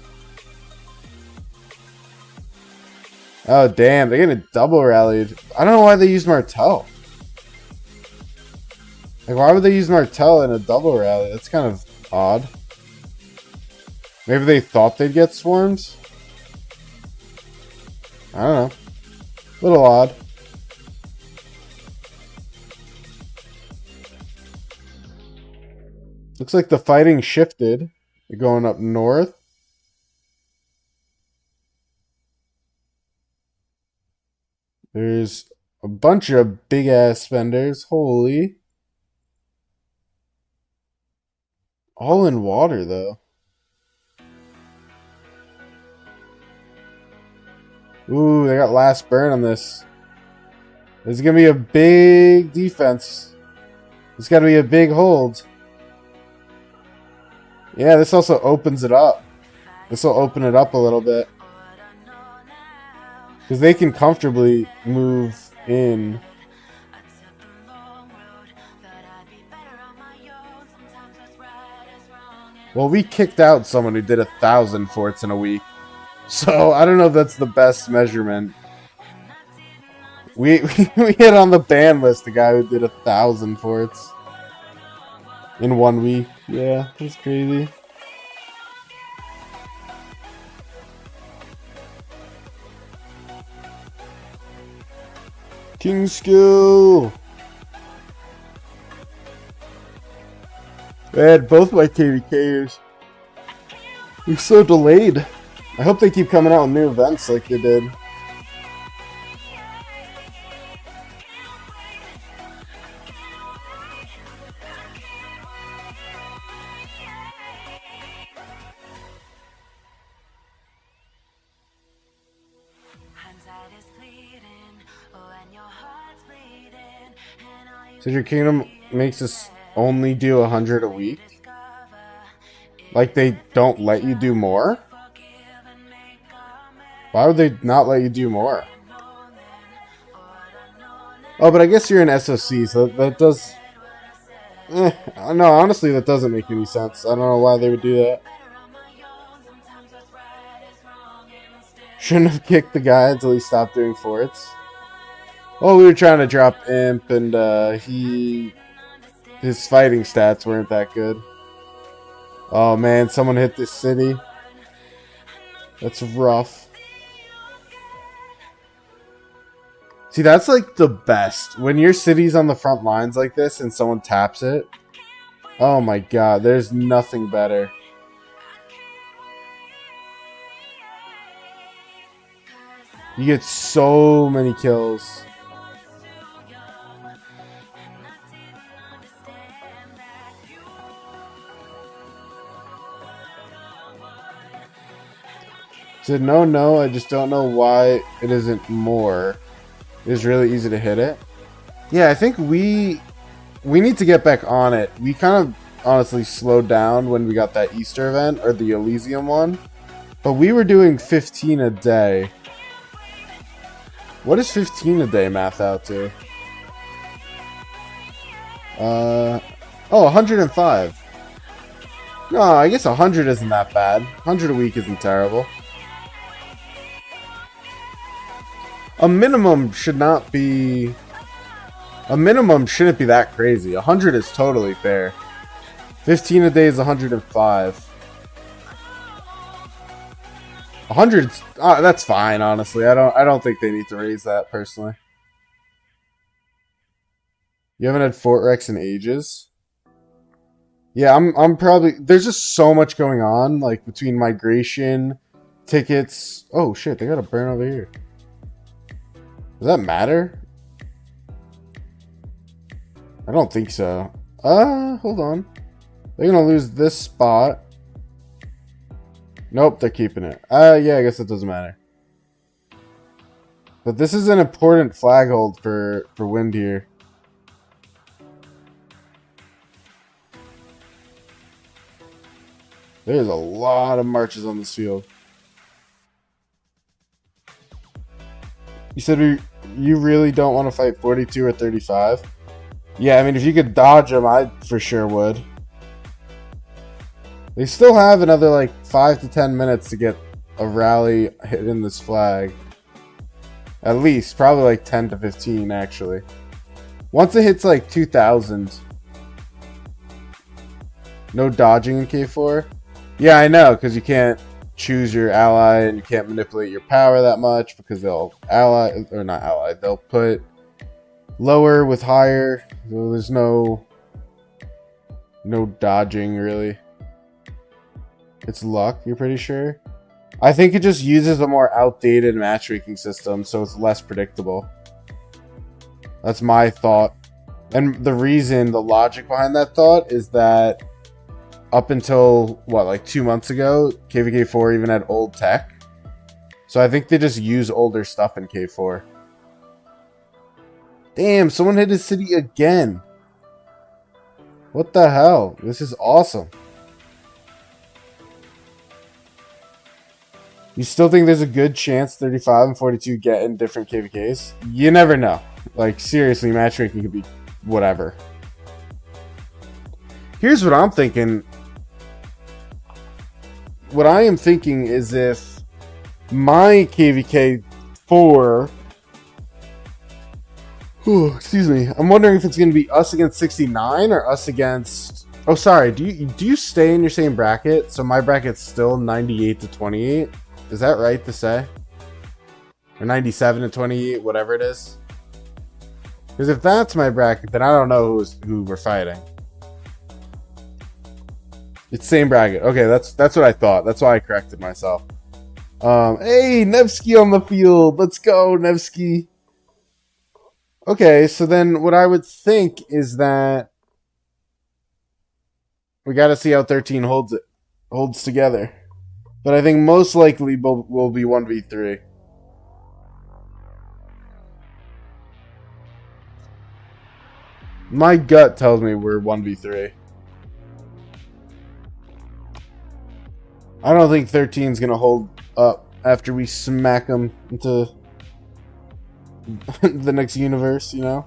Oh, damn. They're getting double rallied. I don't know why they used Martel. Like, why would they use Martel in a double rally? That's kind of odd. Maybe they thought they'd get swarms? I don't know. A little odd. Looks like the fighting shifted. They're going up north. There's a bunch of big-ass spenders. Holy. All in water, though. Ooh, they got last burn on this. This is going to be a big defense. It's got to be a big hold. Yeah, this also opens it up. This will open it up a little bit. Because they can comfortably move in. Well, we kicked out someone who did 1,000 forts in a week. So, I don't know if that's the best measurement. We hit on the ban list the guy who did 1,000 forts in 1 week. Yeah, that's crazy. King skill. I had both my KVKs. You're so delayed. I hope they keep coming out with new events like they did. So your kingdom makes us only do 100 a week? Like they don't let you do more? Why would they not let you do more? Oh, but I guess you're an SOC, so that does... no, honestly, that doesn't make any sense. I don't know why they would do that. Shouldn't have kicked the guy until he stopped doing forts. Oh, we were trying to drop Imp, and his fighting stats weren't that good. Oh man, someone hit this city. That's rough. See, that's like the best. When your city's on the front lines like this and someone taps it. Oh my god, there's nothing better. You get so many kills. Said no, I just don't know why it isn't more. It's really easy to hit it. Yeah, I think we need to get back on it. We kind of honestly slowed down when we got that Easter event, or the Elysium one. But we were doing 15 a day. What does 15 a day math out to? Oh, 105. No, I guess 100 isn't that bad. 100 a week isn't terrible. A minimum should not be... A minimum shouldn't be that crazy. 100 is totally fair. 15 a day is 105. 100, that's fine, honestly. I don't think they need to raise that, personally. You haven't had Fort Rex in ages? Yeah, I'm probably... There's just so much going on, like, between migration, tickets... Oh, shit, they got a burn over here. Does that matter? I don't think so. Hold on. They're gonna lose this spot. Nope, they're keeping it. Yeah, I guess it doesn't matter. But this is an important flag hold for wind here. There's a lot of marches on this field. You said You really don't want to fight 42 or 35? Yeah, I mean, if you could dodge them, I for sure would. They still have another, like, 5 to 10 minutes to get a rally hitting this flag. At least. Probably, like, 10 to 15, actually. Once it hits, like, 2,000. No dodging in K4? Yeah, I know, because you can't choose your ally and you can't manipulate your power that much because they'll ally, or not ally, they'll put lower with higher. So there's no dodging, really. It's luck, you're pretty sure? I think it just uses a more outdated matchmaking system, so it's less predictable. That's my thought. And the reason, the logic behind that thought is that up until, what, like 2 months ago, KVK4 even had old tech. So I think they just use older stuff in K4. Damn, someone hit his city again. What the hell? This is awesome. You still think there's a good chance 35 and 42 get in different KVKs? You never know. Like, seriously, matchmaking could be whatever. Here's what I'm thinking. What I am thinking is if my KVK 4... excuse me. I'm wondering if it's going to be us against 69 or us against... Oh, sorry. Do you stay in your same bracket? So my bracket's still 98 to 28. Is that right to say? Or 97 to 28, whatever it is. Because if that's my bracket, then I don't know who we're fighting. It's same bracket. Okay, that's what I thought. That's why I corrected myself. Hey, Nevsky on the field. Let's go, Nevsky. Okay, so then what I would think is that we got to see how 13 holds together. But I think most likely will be 1v3. My gut tells me we're 1v3. I don't think 13's going to hold up after we smack him into the next universe, you know?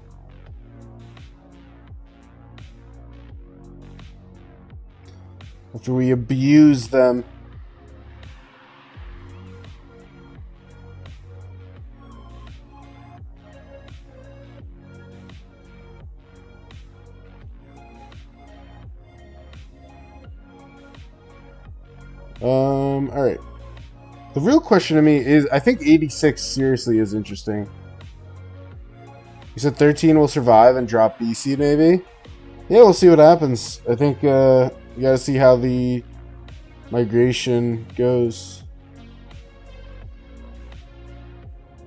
After we abuse them. Alright. The real question to me is, I think 86 seriously is interesting. You said 13 will survive and drop BC maybe? Yeah, we'll see what happens. I think, you gotta see how the migration goes.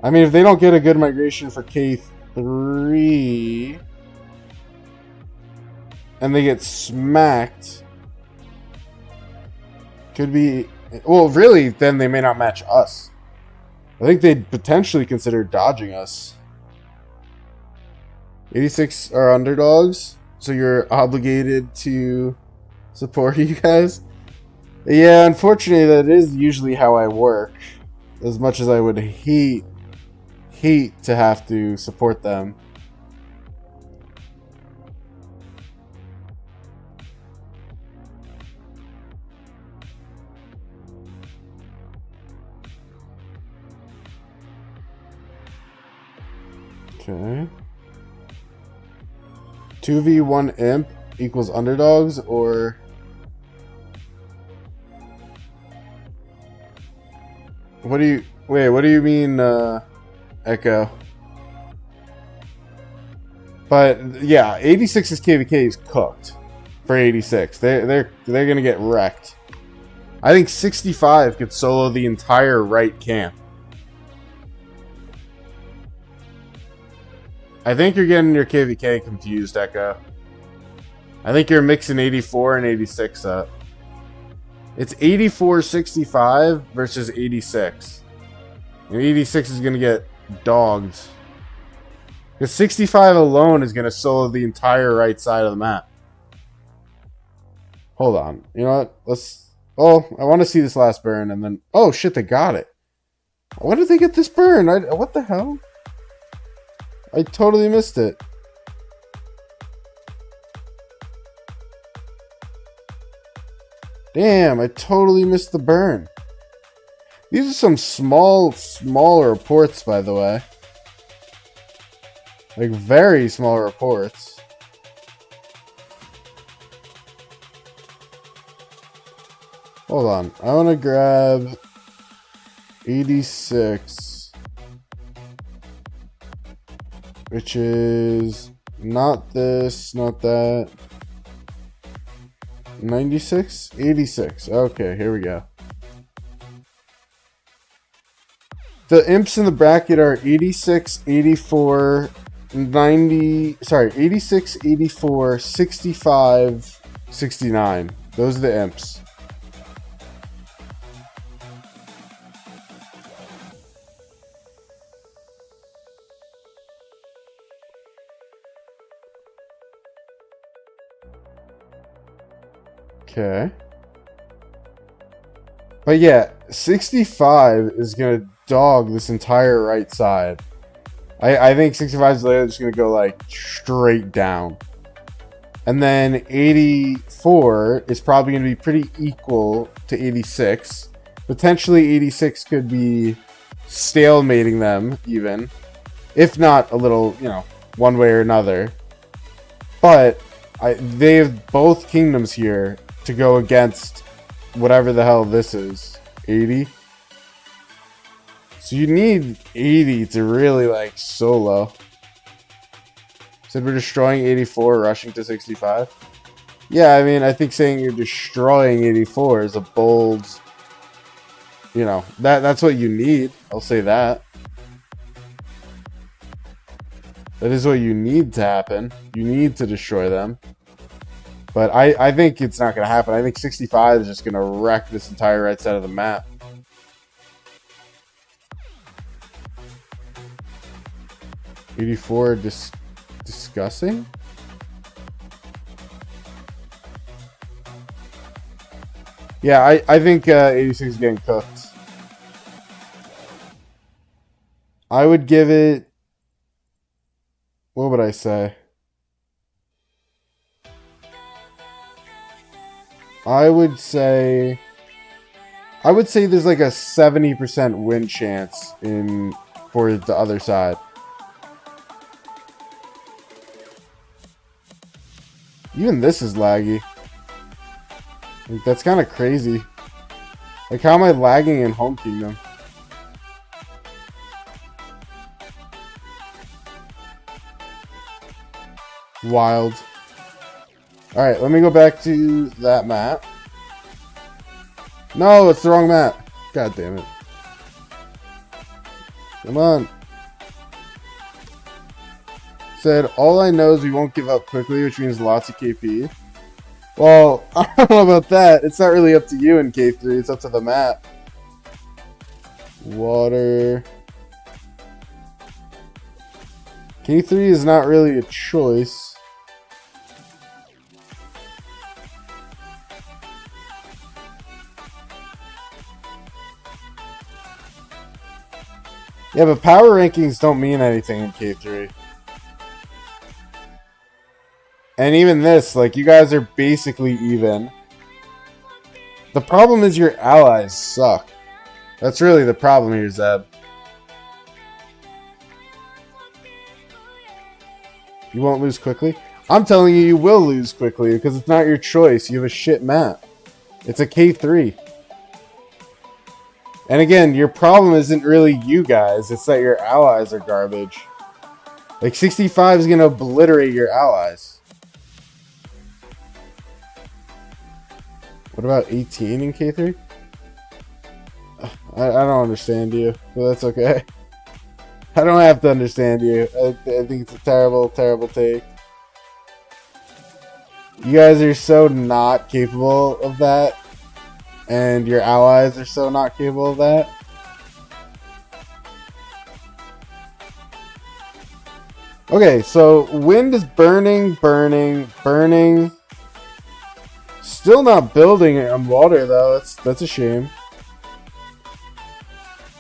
I mean, if they don't get a good migration for K3, and they get smacked, could be... Well, really, then they may not match us. I think they'd potentially consider dodging us. 86 are underdogs, so you're obligated to support you guys. Yeah, unfortunately, that is usually how I work. As much as I would hate to have to support them. Okay. 2v1 imp equals underdogs, or... What do you mean, Echo? But, yeah, 86's KVK is cooked for 86. They're gonna get wrecked. I think 65 could solo the entire right camp. I think you're getting your KVK confused, Echo. I think you're mixing 84 and 86 up. It's 84-65 versus 86. And 86 is going to get dogged. Because 65 alone is going to solo the entire right side of the map. Hold on. You know what? Let's... Oh, I want to see this last burn and then... Oh, shit, they got it. When did they get this burn? What the hell? I totally missed it. Damn, I totally missed the burn. These are some smaller reports, by the way. Like, very small reports. Hold on. I want to grab 86. Which is not this, not that. 96? 86. Okay, here we go. The imps in the bracket are 86, 84, 90, sorry, 86, 84, 65, 69. Those are the imps. Okay. But yeah, 65 is going to dog this entire right side. I think 65 is literally just going to go like straight down. And then 84 is probably going to be pretty equal to 86. Potentially 86 could be stalemating them even. If not a little, you know, one way or another. But they have both kingdoms here to go against whatever the hell this is. 80. So you need 80 to really like solo. Said we're destroying 84, rushing to 65. Yeah, I mean, I think saying you're destroying 84 is a bold, you know, that's what you need. I'll say that. That is what you need to happen. You need to destroy them. But I think it's not going to happen. I think 65 is just going to wreck this entire right side of the map. $84 discussing? Yeah, I think 86 is getting cooked. I would give it... What would I say? I would say there's like a 70% win chance for the other side. Even this is laggy. Like, that's kind of crazy. Like, how am I lagging in Home Kingdom? Wild. Alright, let me go back to that map. No, it's the wrong map. God damn it. Come on. Said, all I know is we won't give up quickly, which means lots of KP. Well, I don't know about that. It's not really up to you in K3. It's up to the map. Water. K3 is not really a choice. Yeah, but power rankings don't mean anything in K3. And even this, like, you guys are basically even. The problem is your allies suck. That's really the problem here, Zeb. You won't lose quickly? I'm telling you, you will lose quickly because it's not your choice. You have a shit map. It's a K3. And again, your problem isn't really you guys. It's that your allies are garbage. Like, 65 is going to obliterate your allies. What about 18 in K3? I don't understand you, but that's okay. I don't have to understand you. I think it's a terrible, terrible take. You guys are so not capable of that. And your allies are so not capable of that. Okay, so wind is burning, burning, burning. Still not building on water though. That's a shame.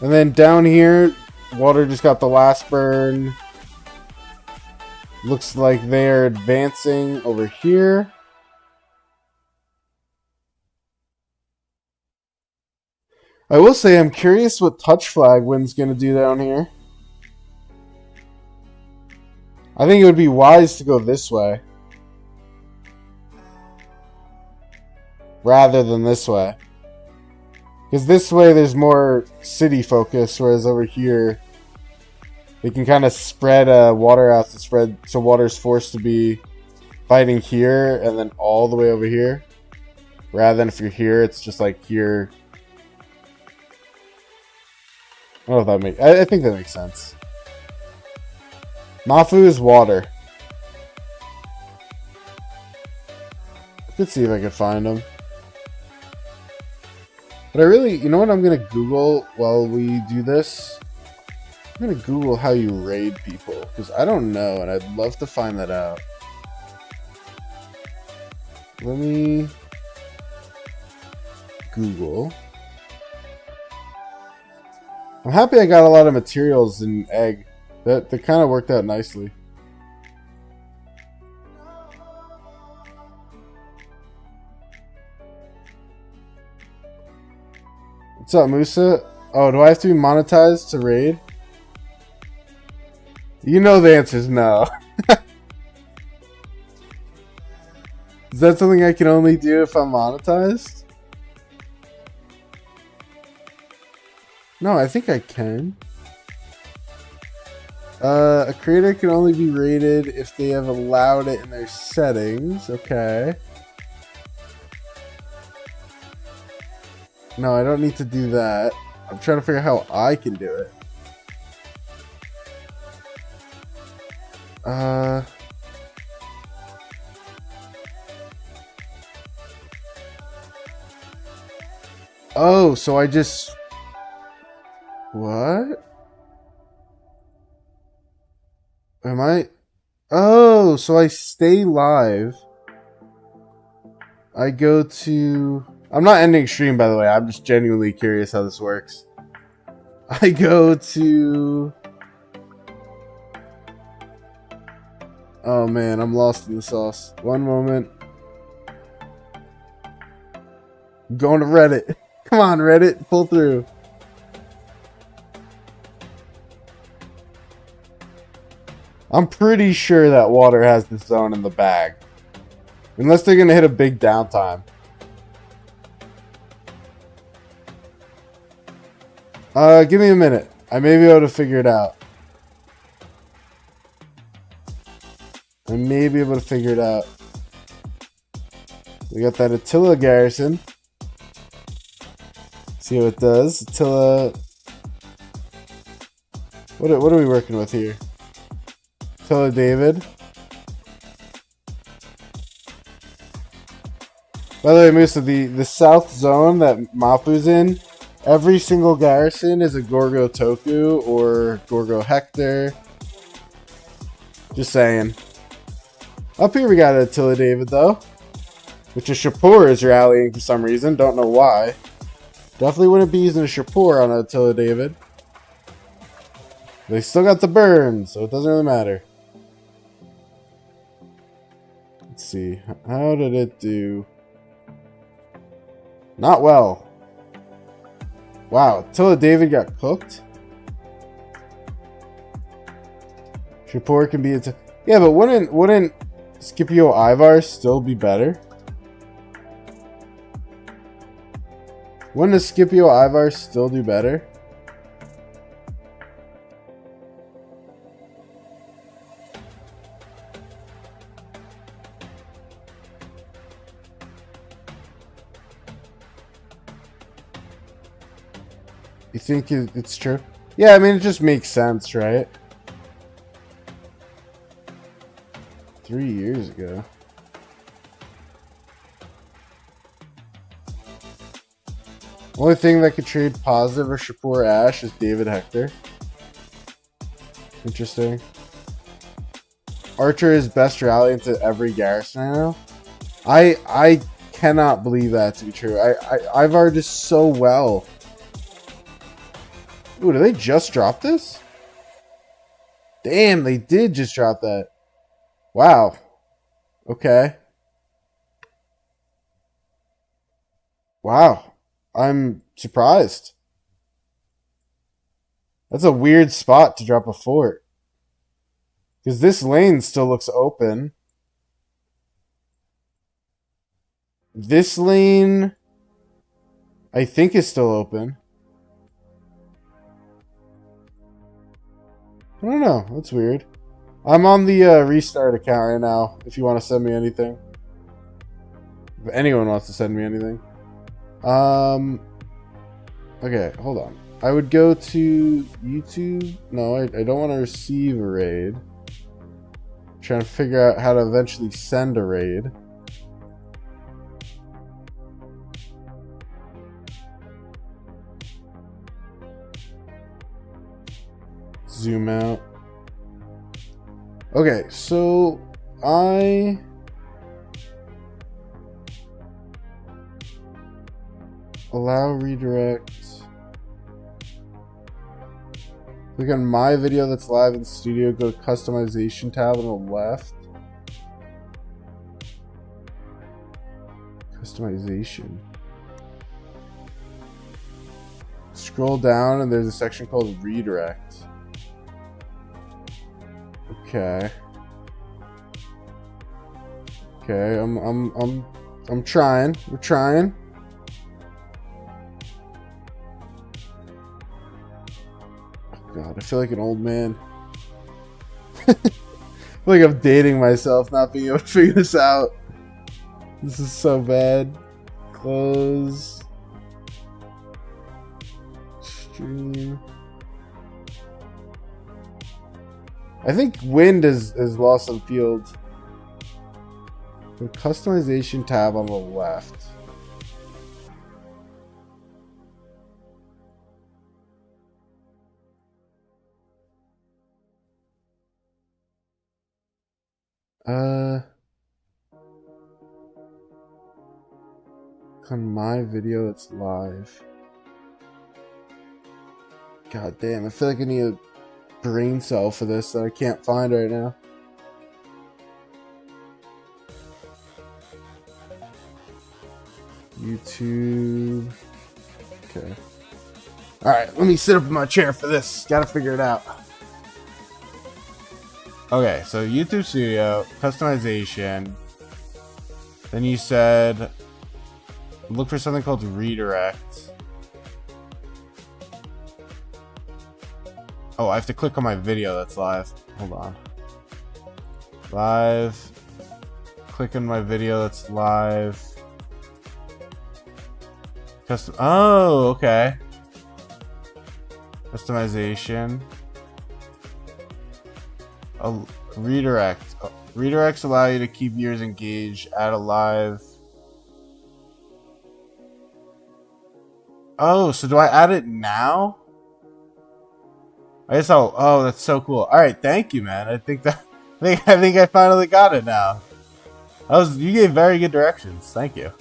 And then down here, water just got the last burn. Looks like they're advancing over here. I will say I'm curious what Touch Flag Wind's going to do down here. I think it would be wise to go this way rather than this way. Because this way there's more city focus, whereas over here they can kind of spread water out to spread, so water's forced to be fighting here and then all the way over here. Rather than if you're here, it's just like here. I don't know if that makes. I think that makes sense. Mafu is water. Let's see if I can find him. But I really, you know what I'm gonna Google while we do this? I'm gonna Google how you raid people, because I don't know, and I'd love to find that out. Let me Google. I'm happy I got a lot of materials in egg. That kind of worked out nicely. What's up, Musa? Oh, do I have to be monetized to raid? You know the answer is no. Is that something I can only do if I'm monetized? No, I think I can. A creator can only be rated if they have allowed it in their settings. Okay. No, I don't need to do that. I'm trying to figure out how I can do it. Oh, so I just... What? Am I... Oh, so I stay live. I go to... I'm not ending stream, by the way. I'm just genuinely curious how this works. I go to... Oh man, I'm lost in the sauce. One moment. I'm going to Reddit. Come on, Reddit. Pull through. I'm pretty sure that water has the zone in the bag. Unless they're going to hit a big downtime. Give me a minute. I may be able to figure it out. I may be able to figure it out. We got that Attila garrison. See what it does. Attila. What are we working with here? Attila David. By the way, Musa, the south zone that Mapu's in, every single garrison is a Gorgo Toku or Gorgo Hector. Just saying. Up here we got Attila David though, which a Shapur is rallying for some reason. Don't know why. Definitely wouldn't be using a Shapur on Attila David. They still got the burn, so it doesn't really matter. Let's see. How did it do? Not well. Wow, Attila David got cooked. Shapur can be a... Yeah, but wouldn't Scipio Ivar still be better? Wouldn't a Scipio Ivar still do better? You think it's true? Yeah, I mean, it just makes sense, right? 3 years ago. Only thing that could trade positive or Shapur Ash is David Hector. Interesting. Archer is best rally into every garrison I know. I cannot believe that to be true. Ivar does so well. Ooh, did they just drop this? Damn, they did just drop that. Wow. Okay. Wow. I'm surprised. That's a weird spot to drop a fort. Because this lane still looks open. This lane, I think, is still open. I don't know. That's weird. I'm on the restart account right now, if you want to send me anything. If anyone wants to send me anything. Okay, hold on. I would go to YouTube. No, I don't want to receive a raid. I'm trying to figure out how to eventually send a raid. Zoom out. Okay, so I allow redirect. Click on my video that's live in studio. Go to customization tab on the left. Customization. Scroll down and there's a section called redirect. Okay. Okay, I'm trying. We're trying. Oh God, I feel like an old man. I feel like I'm dating myself, not being able to figure this out. This is so bad. Close. Stream. I think wind is lost on field. The customization tab on the left. On my video that's live. God damn, I feel like I need a brain cell for this that I can't find right now. YouTube. Okay. Alright, let me sit up in my chair for this. Gotta figure it out. Okay, so YouTube Studio, customization. Then you said look for something called redirect. Oh, I have to click on my video that's live. Hold on. Live. Click on my video that's live. Custom. Oh, okay. Customization. Oh, redirect. Oh, redirects allow you to keep viewers engaged. Add a live. Oh, so do I add it now? I guess I'll. Oh, that's so cool. All right, thank you, man. I think I finally got it now. You gave very good directions. Thank you.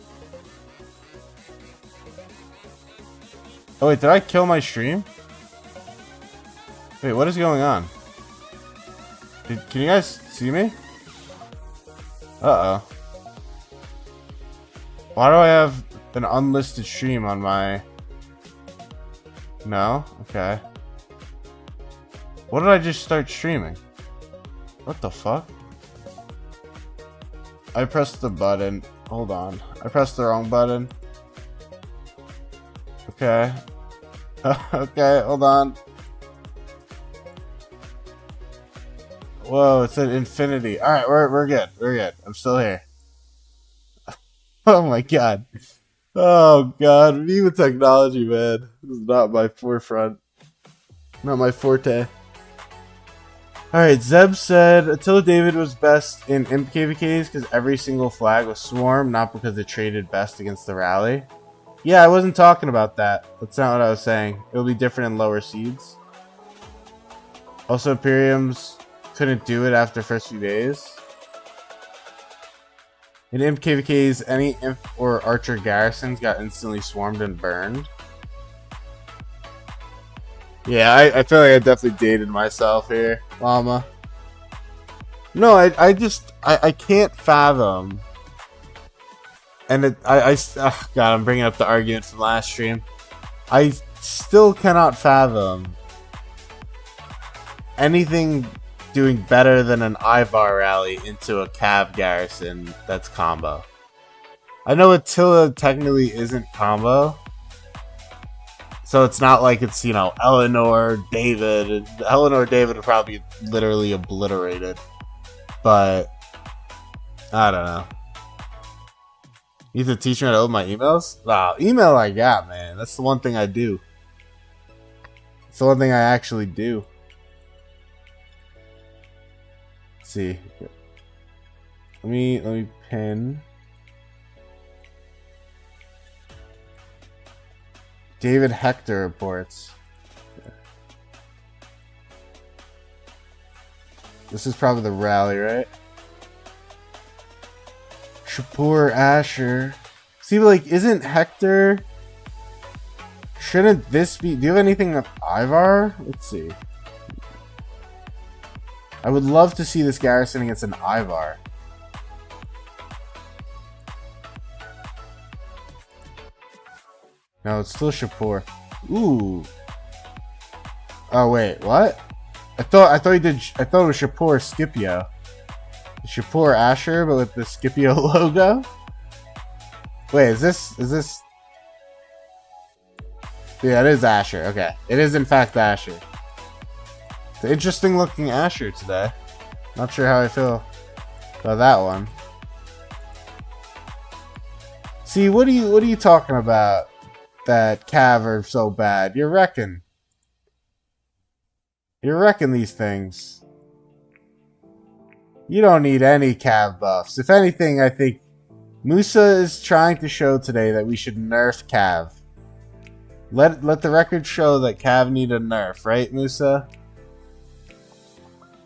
Oh wait, did I kill my stream? Wait, what is going on? Can you guys see me? Uh-oh. Why do I have an unlisted stream on my... No? Okay. What did I just start streaming? What the fuck? I pressed the button. Hold on. I pressed the wrong button. Okay. Okay, hold on. Whoa, it said infinity. Alright, we're good. We're good. I'm still here. Oh my god. Oh god. Me with technology, man. This is not my forefront. Not my forte. Alright, Zeb said Attila David was best in Imp KVKs because every single flag was swarm, not because it traded best against the rally. Yeah, I wasn't talking about that. That's not what I was saying. It will be different in lower seeds. Also, Imperiums couldn't do it after the first few days. In Imp KVKs, any Imp or Archer garrisons got instantly swarmed and burned. Yeah, I feel like I definitely dated myself here, Llama. No, I can't fathom. And God, I'm bringing up the argument from last stream. I still cannot fathom anything doing better than an Ivar rally into a Cav garrison that's combo. I know Attila technically isn't combo, so it's not like it's, you know, Eleanor, David. Eleanor, David would probably be literally obliterated. But, I don't know. You need to teach me how to open my emails? Nah, email I got, man. That's the one thing I do. It's the one thing I actually do. Let's see. Let me pin. David Hector reports. This is probably the rally, right? Shapur Asher. See, like, isn't Hector... Shouldn't this be... Do you have anything with Ivar? Let's see. I would love to see this garrison against an Ivar. No, it's still Shapur. Ooh. Oh, wait, what? I thought it was Shapur Scipio. Shapur Asher, but with the Scipio logo? Wait, is this... Yeah, it is Asher. Okay. It is, in fact, Asher. It's an interesting looking Asher today. Not sure how I feel about that one. See, what are you talking about that Cav are so bad? You're wrecking these things. You don't need any Cav buffs. If anything, I think Musa is trying to show today that we should nerf Cav. Let the record show that Cav need a nerf, right, Musa?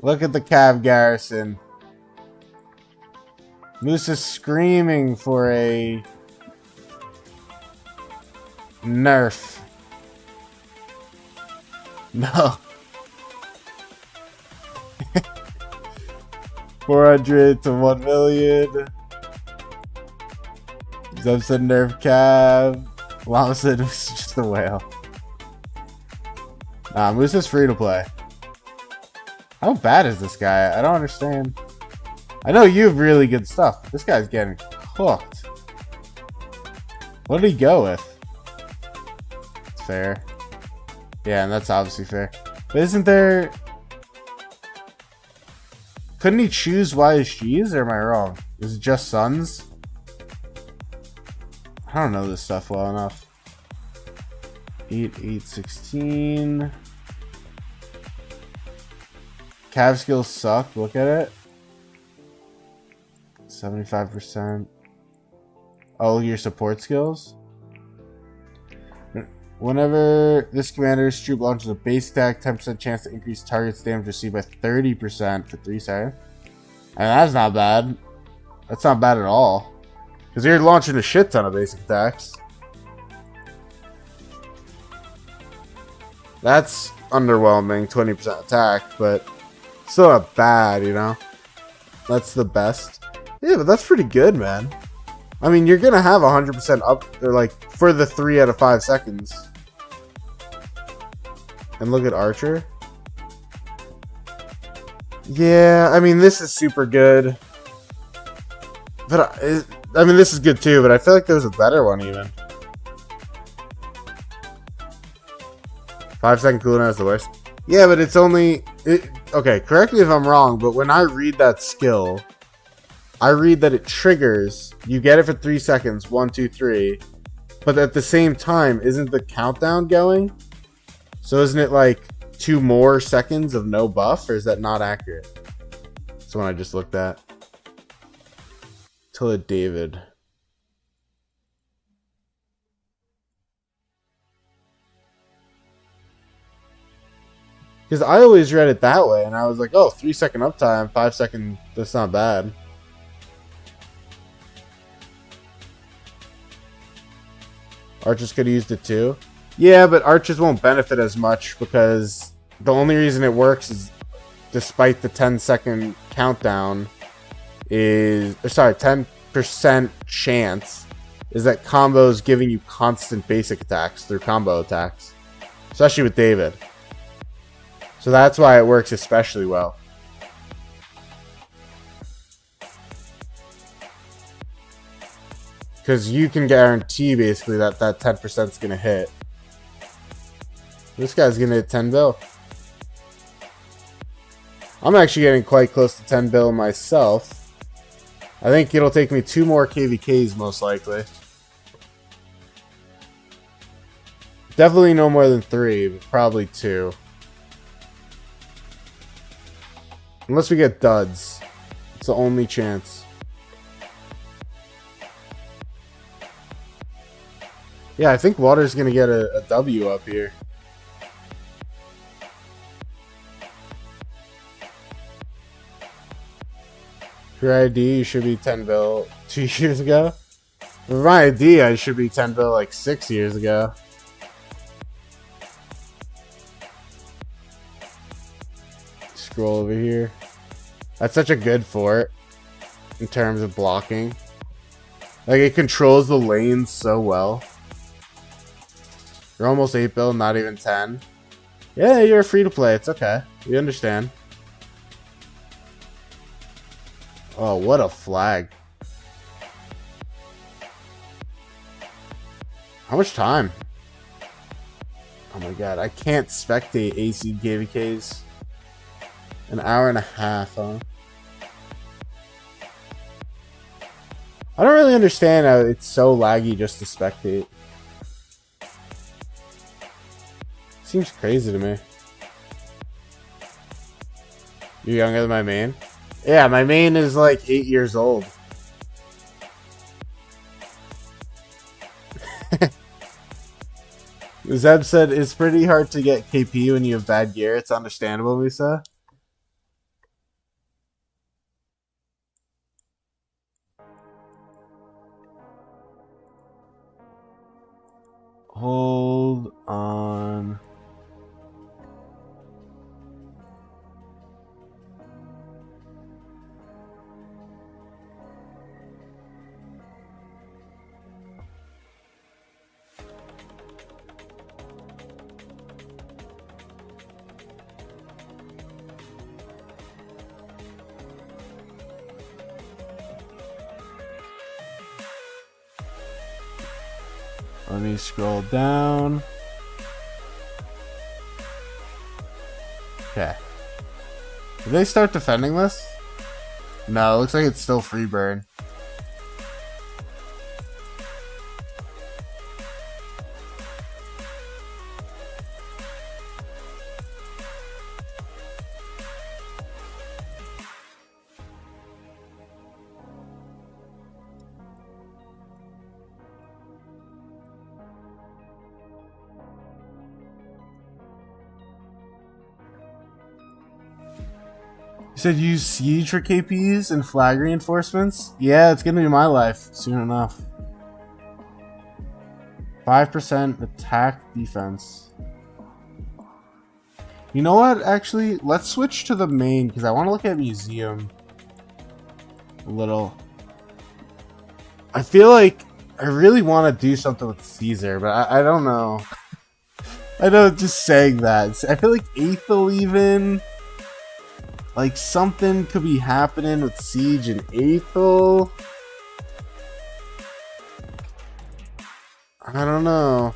Look at the Cav garrison. Musa's screaming for a nerf. No. 400 to 1 million. Zeb said nerf Cav. Llama said it's just a whale. Nah, Musa's free to play. How bad is this guy? I don't understand. I know you have really good stuff, but this guy's getting cooked. What did he go with? It's fair. Yeah, and that's obviously fair. But isn't there... Couldn't he choose YSGs, or am I wrong? Is it just Suns? I don't know this stuff well enough. 8, 16. Cav skills suck. Look at it. 75%. Oh, look at your support skills. Whenever this commander's troop launches a base attack, 10% chance to increase target's damage received by 30% for 3 seconds. And that's not bad. That's not bad at all. Because you're launching a shit ton of basic attacks. That's underwhelming, 20% attack, but still not bad, you know? That's the best. Yeah, but that's pretty good, man. I mean, you're gonna have 100% up, or like, for the 3 out of 5 seconds. And look at Archer. Yeah, I mean, this is super good. But, I mean, this is good too, but I feel like there's a better one even. 5-second cooldown is the worst. Yeah, but it's only... okay, correct me if I'm wrong, but when I read that skill, I read that it triggers. You get it for 3 seconds. 1, 2, 3. But at the same time, isn't the countdown going? So isn't it like 2 more seconds of no buff? Or is that not accurate? That's the one I just looked at. Tilla David. Because I always read it that way, and I was like, oh, 3-second uptime, 5-second, that's not bad. Archers could have used it too. Yeah, but Archers won't benefit as much because the only reason it works is despite the 10-second countdown is, or sorry, 10% chance is that combo is giving you constant basic attacks through combo attacks, especially with David. So that's why it works especially well. Because you can guarantee basically that that 10% is going to hit. This guy's going to hit 10 bill. I'm actually getting quite close to 10 bill myself. I think it'll take me 2 more KVKs most likely. Definitely no more than 3, but probably 2. Unless we get duds. It's the only chance. Yeah, I think Water's going to get a W up here. For ID, you should be 10 bill 2 years ago. For my ID, I should be 10 bill like 6 years ago. Scroll over here. That's such a good fort in terms of blocking. Like, it controls the lanes so well. You're almost 8 bill, not even 10. Yeah, you're free to play. It's okay. We understand. Oh, what a flag. How much time? Oh my god, I can't spectate AC KVKs. An hour and a half, huh? I don't really understand how it's so laggy just to spectate. Seems crazy to me. You're younger than my main? Yeah, my main is like 8 years old. Zeb said, it's pretty hard to get KP when you have bad gear. It's understandable, Musa. Hold on. Let me scroll down. Okay. Did they start defending this? No, it looks like it's still free burn. You said use siege for KPs and flag reinforcements? Yeah, it's gonna be my life soon enough. 5% attack defense. You know what? Actually, let's switch to the main because I want to look at museum a little. I feel like I really want to do something with Caesar, but I don't know. I know, just saying that. I feel like Aethel even. Like, something could be happening with Siege and Aethel. I don't know.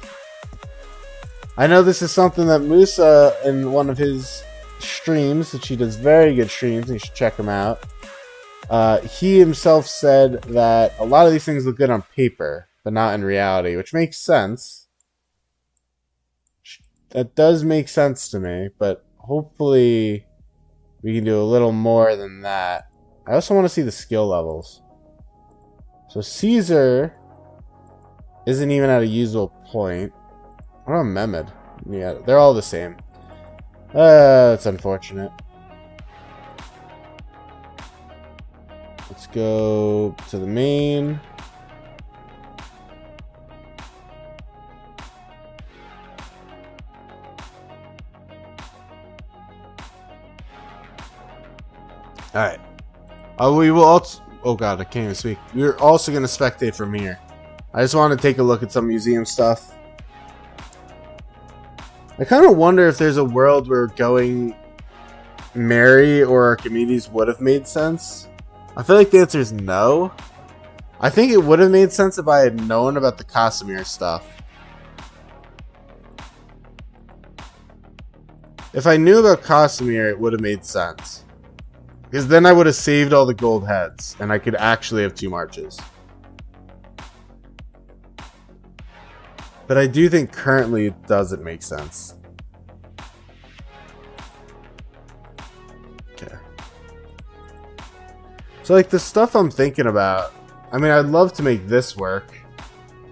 I know this is something that Musa, in one of his streams, which he does very good streams, you should check him out. He himself said that a lot of these things look good on paper, but not in reality, which makes sense. That does make sense to me, but hopefully we can do a little more than that. I also want to see the skill levels. So Caesar isn't even at a usable point. What about Mehmed? Yeah, they're all the same. That's unfortunate. Let's go to the main. Alright, We will also... Oh god, I can't even speak. We're also going to spectate from here. I just want to take a look at some museum stuff. I kind of wonder if there's a world where going Mary or Archimedes would have made sense. I feel like the answer is no. I think it would have made sense if I had known about the Casimir stuff. If I knew about Casimir, it would have made sense. Because then I would have saved all the gold heads, and I could actually have 2 marches. But I do think currently it doesn't make sense. Okay. So like the stuff I'm thinking about, I mean, I'd love to make this work.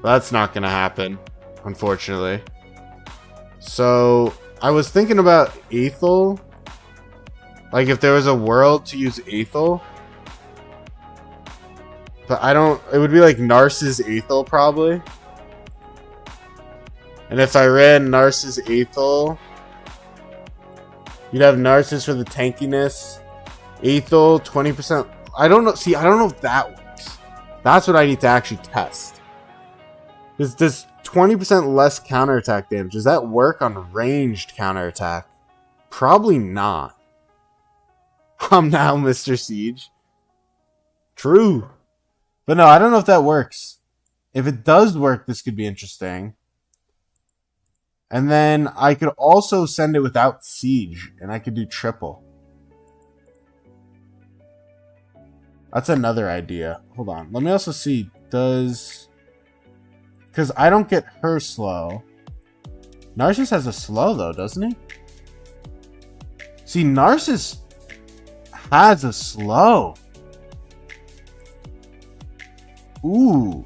But that's not going to happen, unfortunately. So I was thinking about Aethel. Like if there was a world to use Aethel. But I don't, it would be like Narcissus Aethel probably. And if I ran Narcissus Aethel, you'd have Narcissus for the tankiness. Aethel, 20%. I don't know. See, I don't know if that works. That's what I need to actually test. Does 20% less counterattack damage, does that work on ranged counterattack? Probably not. I'm now Mr. Siege. True. But no, I don't know if that works. If it does work, this could be interesting. And then I could also send it without siege, and I could do triple. That's another idea. Hold on. Let me also see. Does... Because I don't get her slow. Narcissus has a slow, though, doesn't he? See, Narcissus has a slow. Ooh.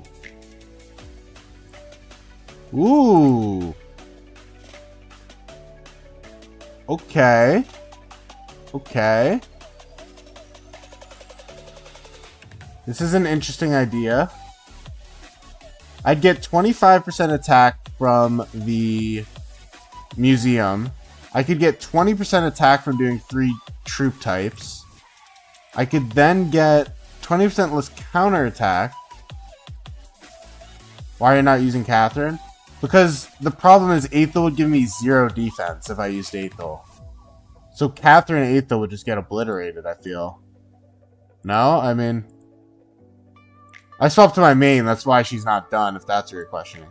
Ooh. Okay. Okay. This is an interesting idea. I'd get 25% attack from the museum. I could get 20% attack from doing 3 troop types. I could then get 20% less counterattack. Why are you not using Catherine? Because the problem is Aethel would give me 0 defense if I used Aethel. So Catherine and Aethel would just get obliterated, I feel. No? I mean... I swapped to my main, that's why she's not done, if that's what you're questioning.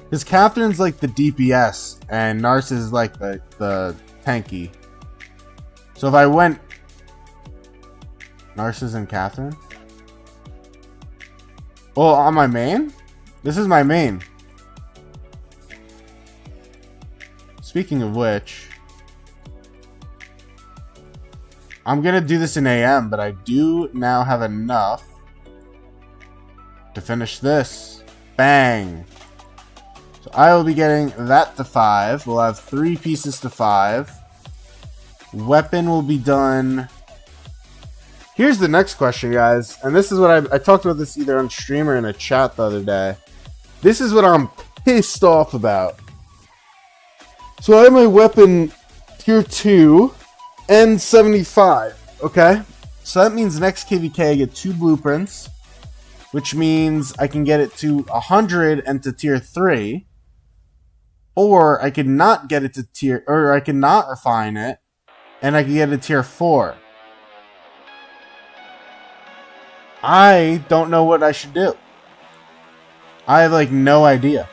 Because Catherine's like the DPS, and Narcissus is like the tanky. So if I went... Narcissus and Catherine? Well, on my main? This is my main. Speaking of which... I'm gonna do this in AM, but I do now have enough to finish this. Bang! So I will be getting that to 5. We'll have 3 pieces to 5. Weapon will be done. Here's the next question, guys. And this is what I talked about this either on stream or in a chat the other day. This is what I'm pissed off about. So I have my weapon tier 2. And 75, okay? So that means next KVK I get 2 blueprints, which means I can get it to 100 and to tier 3, or I could not get it to tier, or I could not refine it, and I can get it to tier 4. I don't know what I should do. I have like no idea.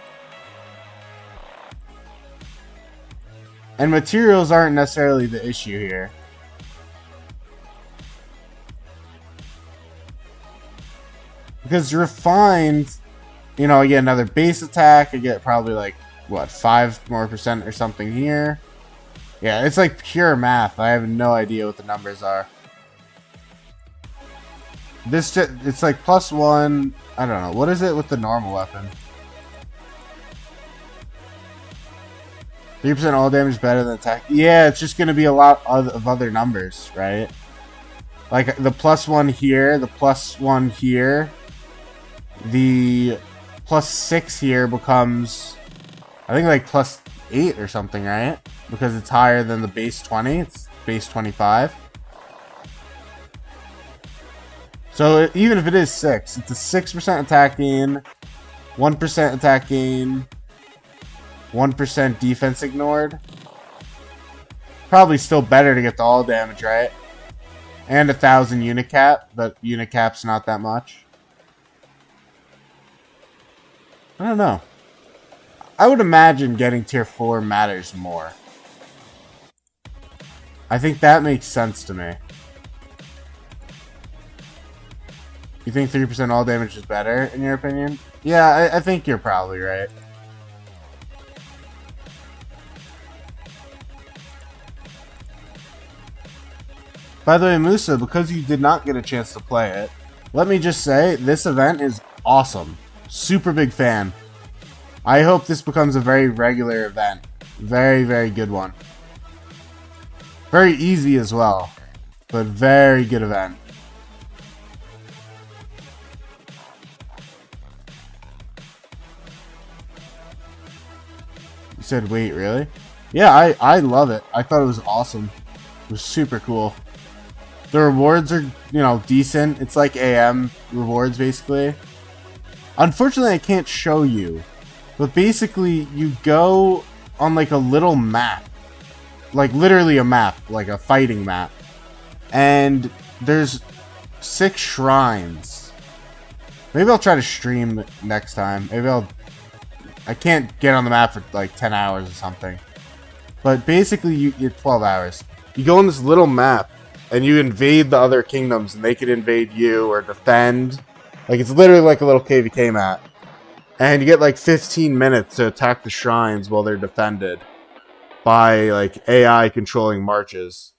And materials aren't necessarily the issue here. Because refined, you know, I get another base attack. I get probably like, what, 5% more or something here. Yeah, it's like pure math. I have no idea what the numbers are. This just, it's like +1. I don't know. What is it with the normal weapon? 3% all damage better than attack. Yeah, it's just going to be a lot of other numbers, right? Like the +1 here, the +1 here. The +6 here becomes, I think like +8 or something, right? Because it's higher than the base 20. base 25. So even if it is 6, it's a 6% attack gain, 1% attack gain, 1% defense ignored. Probably still better to get the all damage, right? And 1,000 unit cap, but unit cap's not that much. I don't know. I would imagine getting tier 4 matters more. I think that makes sense to me. You think 3% all damage is better, in your opinion? Yeah, I think you're probably right. By the way, Musa, because you did not get a chance to play it, let me just say, this event is awesome. Super big fan. I hope this becomes a very regular event. Very, very good one. Very easy as well, but very good event. You said, wait, really? Yeah, I love it. I thought it was awesome. It was super cool. The rewards are, you know, decent. It's like AM rewards, basically. Unfortunately, I can't show you. But basically, you go on, like, a little map. Like, literally a map. Like, a fighting map. And there's 6 shrines. Maybe I'll try to stream next time. Maybe I can't get on the map for, like, 10 hours or something. But basically, you're 12 hours. You go on this little map. And you invade the other kingdoms, and they could invade you or defend. Like, it's literally like a little KVK map. And you get like 15 minutes to attack the shrines while they're defended by like AI controlling marches.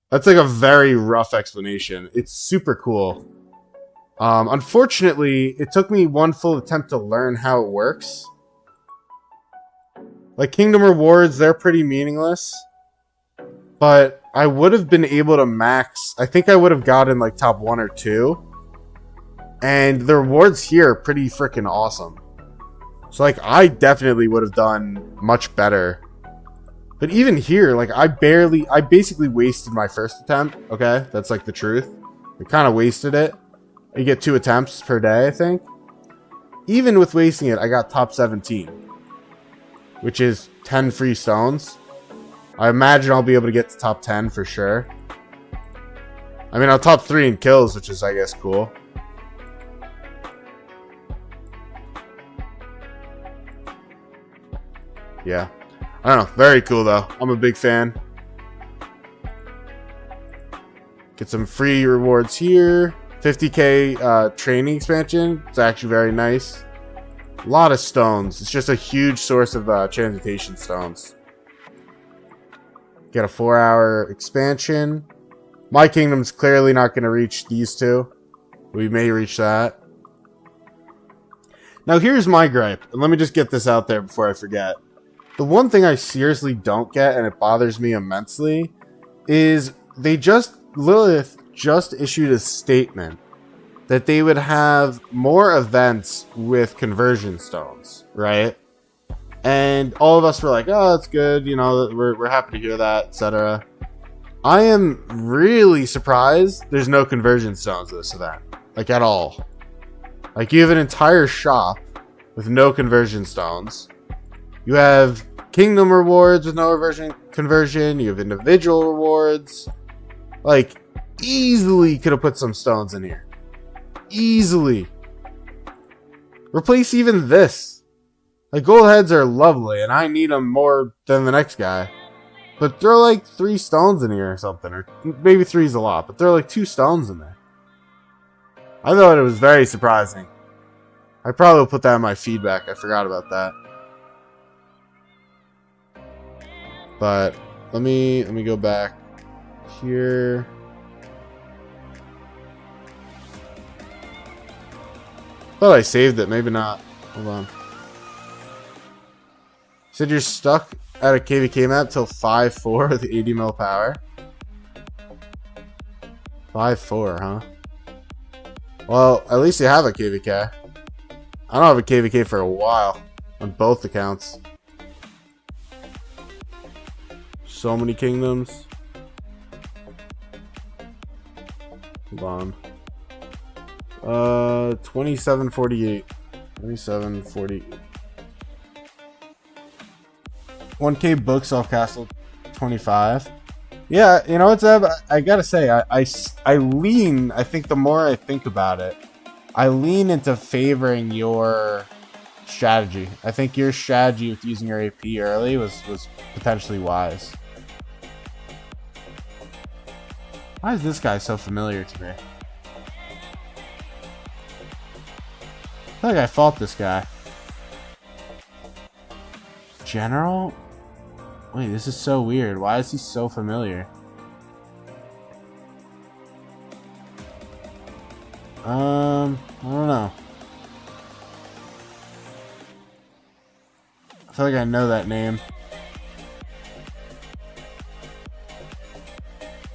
That's like a very rough explanation. It's super cool. Unfortunately, it took me one full attempt to learn how it works. Like, Kingdom rewards, they're pretty meaningless. But I would have been able to max... I think I would have gotten, like, top 1 or 2. And the rewards here are pretty freaking awesome. So, like, I definitely would have done much better. But even here, like, I basically wasted my first attempt, okay? That's, like, the truth. I kind of wasted it. You get 2 attempts per day, I think. Even with wasting it, I got top 17. Which is 10 free stones. I imagine I'll be able to get to top 10 for sure. I mean, I'll top 3 in kills, which is, I guess, cool. Yeah. I don't know. Very cool, though. I'm a big fan. Get some free rewards here. 50k training expansion. It's actually very nice. A lot of stones. It's just a huge source of transmutation stones. Get a 4-hour expansion. My kingdom's clearly not going to reach these 2. We may reach that. Now here's my gripe. And let me just get this out there before I forget. The one thing I seriously don't get, and it bothers me immensely, is Lilith just issued a statement that they would have more events with conversion stones, right? And all of us were like, oh, that's good, you know, we're happy to hear that, etc. I am really surprised there's no conversion stones at this event. Like, at all. Like, you have an entire shop with no conversion stones. You have kingdom rewards with no conversion. You have individual rewards. Like, easily could have put some stones in here. Easily. Replace even this. Like, gold heads are lovely, and I need them more than the next guy. But throw like 3 stones in here or something. Or maybe 3 is a lot, but throw like 2 stones in there. I thought it was very surprising. I probably will put that in my feedback. I forgot about that. But let me go back here. Thought I saved it, maybe not. Hold on. You said you're stuck at a KVK map till 5-4 with 80 mil power. 5-4, huh? Well, at least you have a KVK. I don't have a KVK for a while on both accounts. so many kingdoms. Hold on. 2748. 2748. 1K books off castle 25. Yeah, you know what, Zeb? I gotta say, I lean, I think the more I think about it, I lean into favoring your strategy. I think your strategy with using your AP early was potentially wise. Why is this guy so familiar to me? I feel like I fought this guy. General? Wait, this is so weird. Why is he so familiar? I don't know. I feel like I know that name.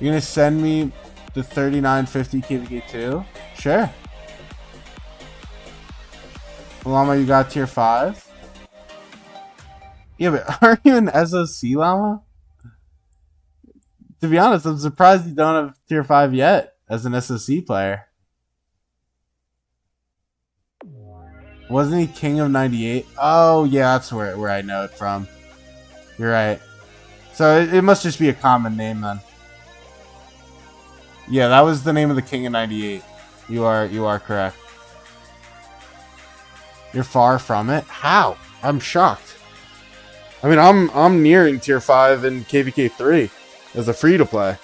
You gonna send me the 3950 KVK2? Sure. Llama, you got tier 5? Yeah, but aren't you an SOC Llama? To be honest, I'm surprised you don't have tier 5 yet as an SOC player. Wasn't he King of 98? Oh, yeah, that's where I know it from. You're right. So it must just be a common name then. Yeah, that was the name of the King of 98. You are correct. You're far from it? How? I'm shocked. I mean, I'm nearing tier 5 in KVK 3 as a free to play.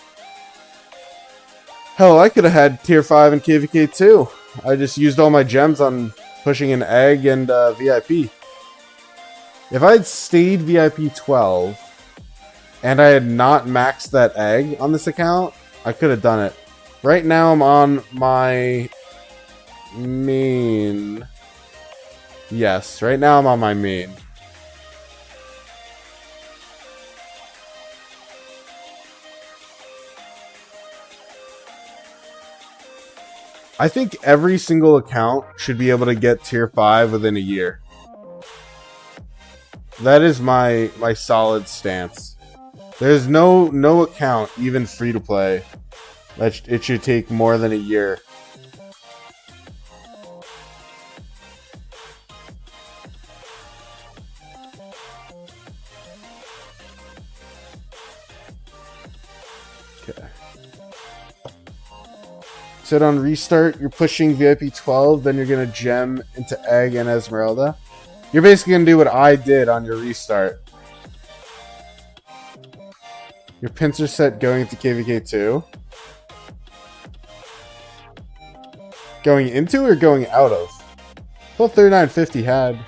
Hell, I could have had tier 5 in KVK 2. I just used all my gems on pushing an egg and VIP. If I had stayed VIP 12 and I had not maxed that egg on this account, I could have done it. Right now I'm on my main. Yes, right now I'm on my main. I think every single account should be able to get tier 5 within a year. That is my solid stance. There's no account, even free to play, that it should take more than a year. Okay. Said on restart, you're pushing VIP 12, then you're gonna gem into Egg and Esmeralda. You're basically gonna do what I did on your restart. Your pincer set going into KVK 2. Going into or going out of? Well, 3950 had.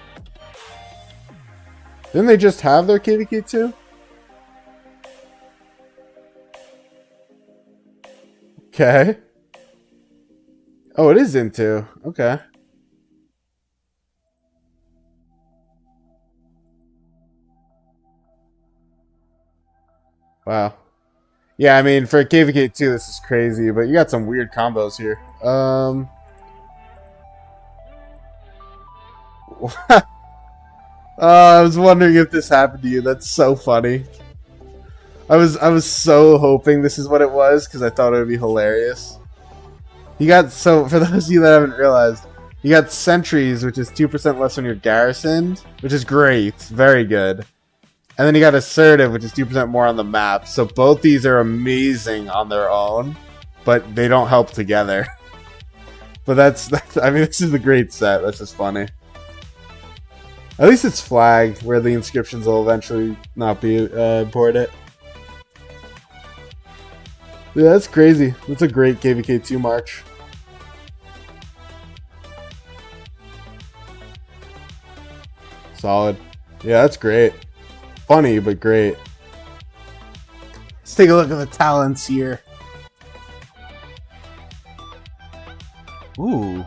Didn't they just have their KVK 2? Okay. Oh, it is into. Okay. Wow. Yeah, I mean, for KVK 2, this is crazy, but you got some weird combos here. I was wondering if this happened to you. That's so funny. I was so hoping this is what it was because I thought it would be hilarious. You got, so for those of you that haven't realized, you got sentries, which is 2% less when you're garrisoned, which is great, very good. And then you got assertive, which is 2% more on the map. So both these are amazing on their own, but they don't help together. But that's I mean, this is a great set. That's just funny. At least it's flagged, where the inscriptions will eventually not be imported. Yeah, that's crazy. That's a great KVK 2 march. Solid. Yeah, that's great. Funny, but great. Let's take a look at the talents here. Ooh.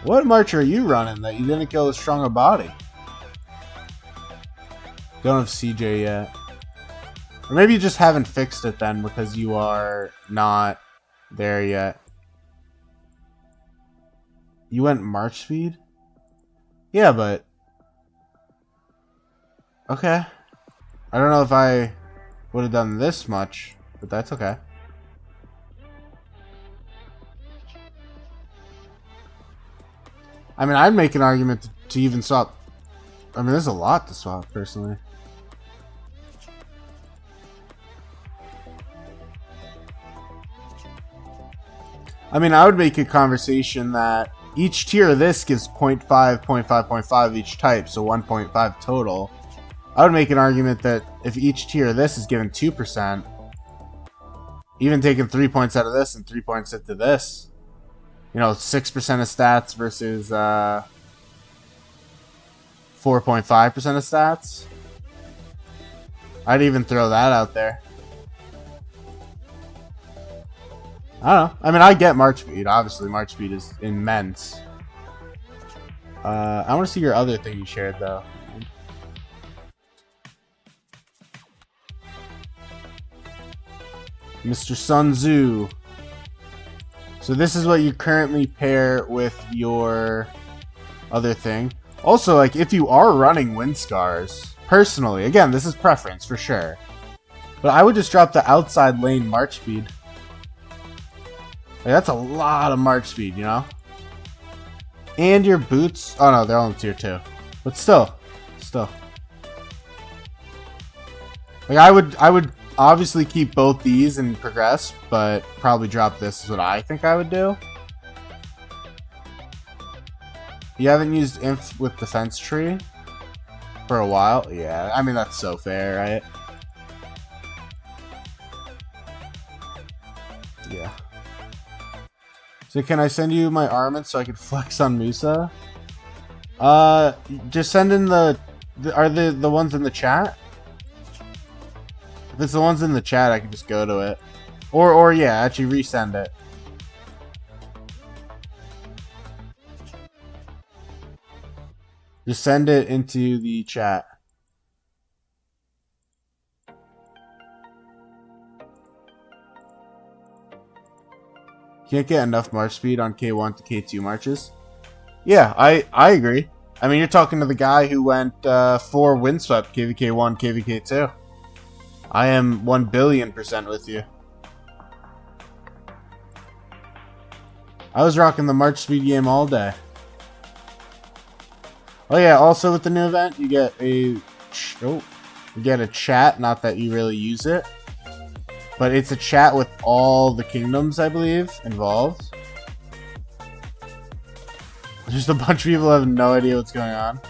What march are you running that you didn't go as strong a body? Don't have CJ yet. Or maybe you just haven't fixed it then because you are not there yet. You went march speed? Yeah, but... Okay. I don't know if I would have done this much, but that's okay. I mean, I'd make an argument to even swap. I mean, there's a lot to swap, personally. I mean, I would make a conversation that each tier of this gives 0.5, 0.5, 0.5 each type, so 1.5 total. I would make an argument that if each tier of this is given 2%, even taking 3 points out of this and 3 points into this, you know, 6% of stats versus 4.5% of stats. I'd even throw that out there. I don't know. I mean, I get March speed. Obviously, March speed is immense. I want to see your other thing you shared, though. Mr. Sun Tzu. So this is what you currently pair with your other thing. Also, like, if you are running Wind Scars, personally, again, this is preference for sure. But I would just drop the outside lane March speed. Like, that's a lot of March speed, you know? And your boots. Oh no, they're only tier 2. But still. Like, I would obviously keep both these and progress, but probably drop this is what I think I would do. You haven't used Inf with Defense Tree for a while? Yeah, I mean, that's so fair, right? Yeah. So can I send you my armament so I can flex on Musa? Just send in the ones in the chat? If it's the ones in the chat, I can just go to it. Or yeah, actually resend it. Just send it into the chat. Can't get enough march speed on K1 to K2 marches. Yeah, I agree. I mean, you're talking to the guy who went 4 windswept KVK1, KVK2. I am 1,000,000,000% with you. I was rocking the march speed game all day. Oh yeah, also with the new event, you get a chat. Not that you really use it, but it's a chat with all the kingdoms, I believe, involved. Just a bunch of people have no idea what's going on.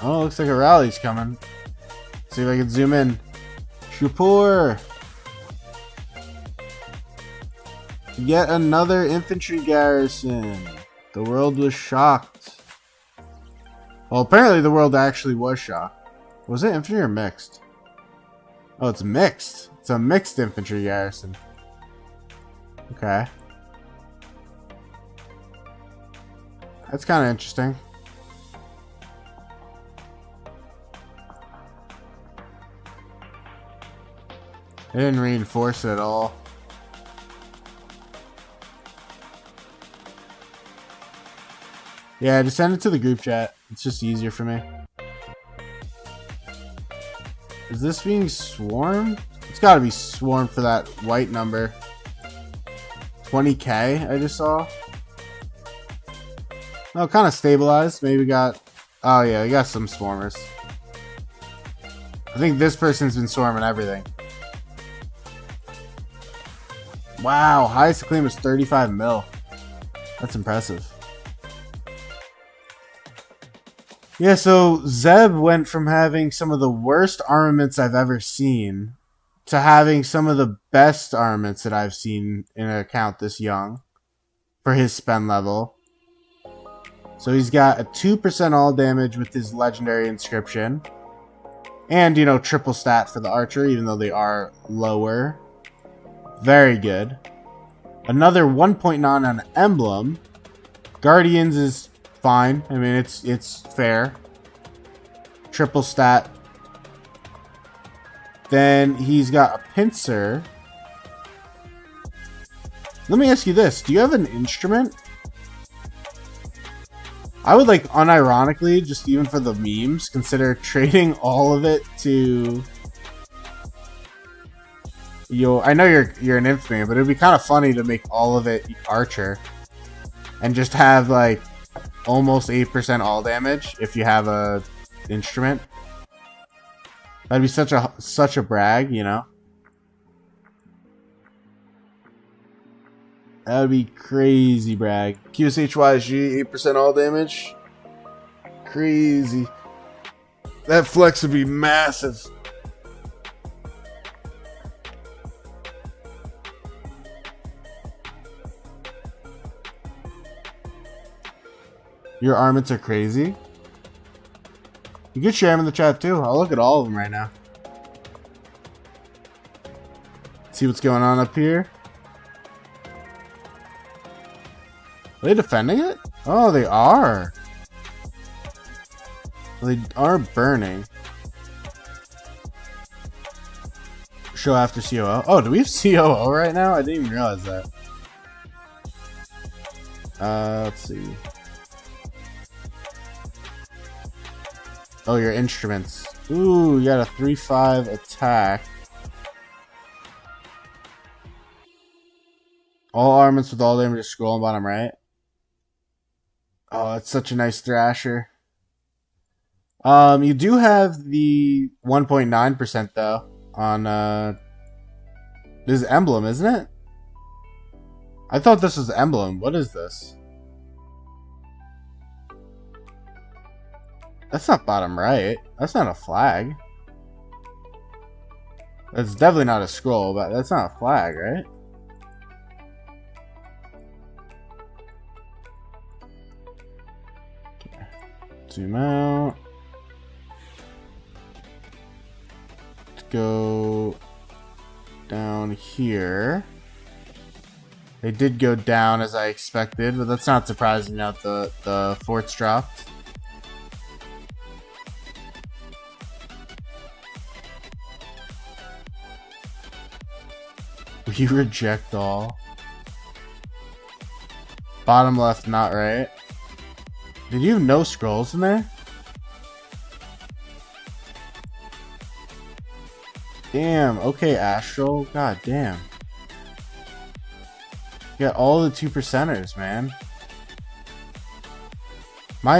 Oh, looks like a rally's coming. See if I can zoom in. Shapur! Yet another infantry garrison. The world was shocked. Well, apparently the world actually was shocked. Was it infantry or mixed? Oh, it's mixed. It's a mixed infantry garrison. Okay. That's kind of interesting. They didn't reinforce it at all. Yeah, just send it to the group chat. It's just easier for me. Is this being swarmed? It's gotta be swarmed for that white number. 20k, I just saw. Oh, kind of stabilized. Maybe we got... Oh yeah, we got some swarmers. I think this person's been swarming everything. Wow, highest acclaim was 35 mil. That's impressive. Yeah, so Zeb went from having some of the worst armaments I've ever seen to having some of the best armaments that I've seen in an account this young for his spend level. So he's got a 2% all damage with his legendary inscription. And, you know, triple stat for the archer, even though they are lower. Very good. Another 1.9 on emblem. Guardians is fine. I mean, it's fair. Triple stat. Then he's got a pincer. Let me ask you this. Do you have an instrument? I would like unironically, just even for the memes, consider trading all of it to I know you're an infamy, but it'd be kind of funny to make all of it archer and just have like almost 8% all damage if you have a instrument. That'd be such a brag, you know. That would be crazy brag. QSHYG 8% all damage. Crazy. That flex would be massive. Your armaments are crazy. You can share them in the chat too. I'll look at all of them right now. See what's going on up here. Are they defending it? Oh, they are. They are burning. Show after COO. Oh, do we have COO right now? I didn't even realize that. Let's see. Oh, your instruments. Ooh, you got a 3-5 attack. All armaments with all damage scroll on bottom right. Oh, it's such a nice Thrasher. You do have the 1.9% though on this is Emblem, isn't it? I thought this was Emblem. What is this? That's not bottom right. That's not a flag. That's definitely not a scroll, but that's not a flag, right? Okay. Zoom out. Let's go down here. They did go down as I expected, but that's not surprising now that the forts dropped. You reject all. Bottom left, not right. Did you have no scrolls in there? Damn, okay, Astral. God damn. You got all the 2%ers, man. My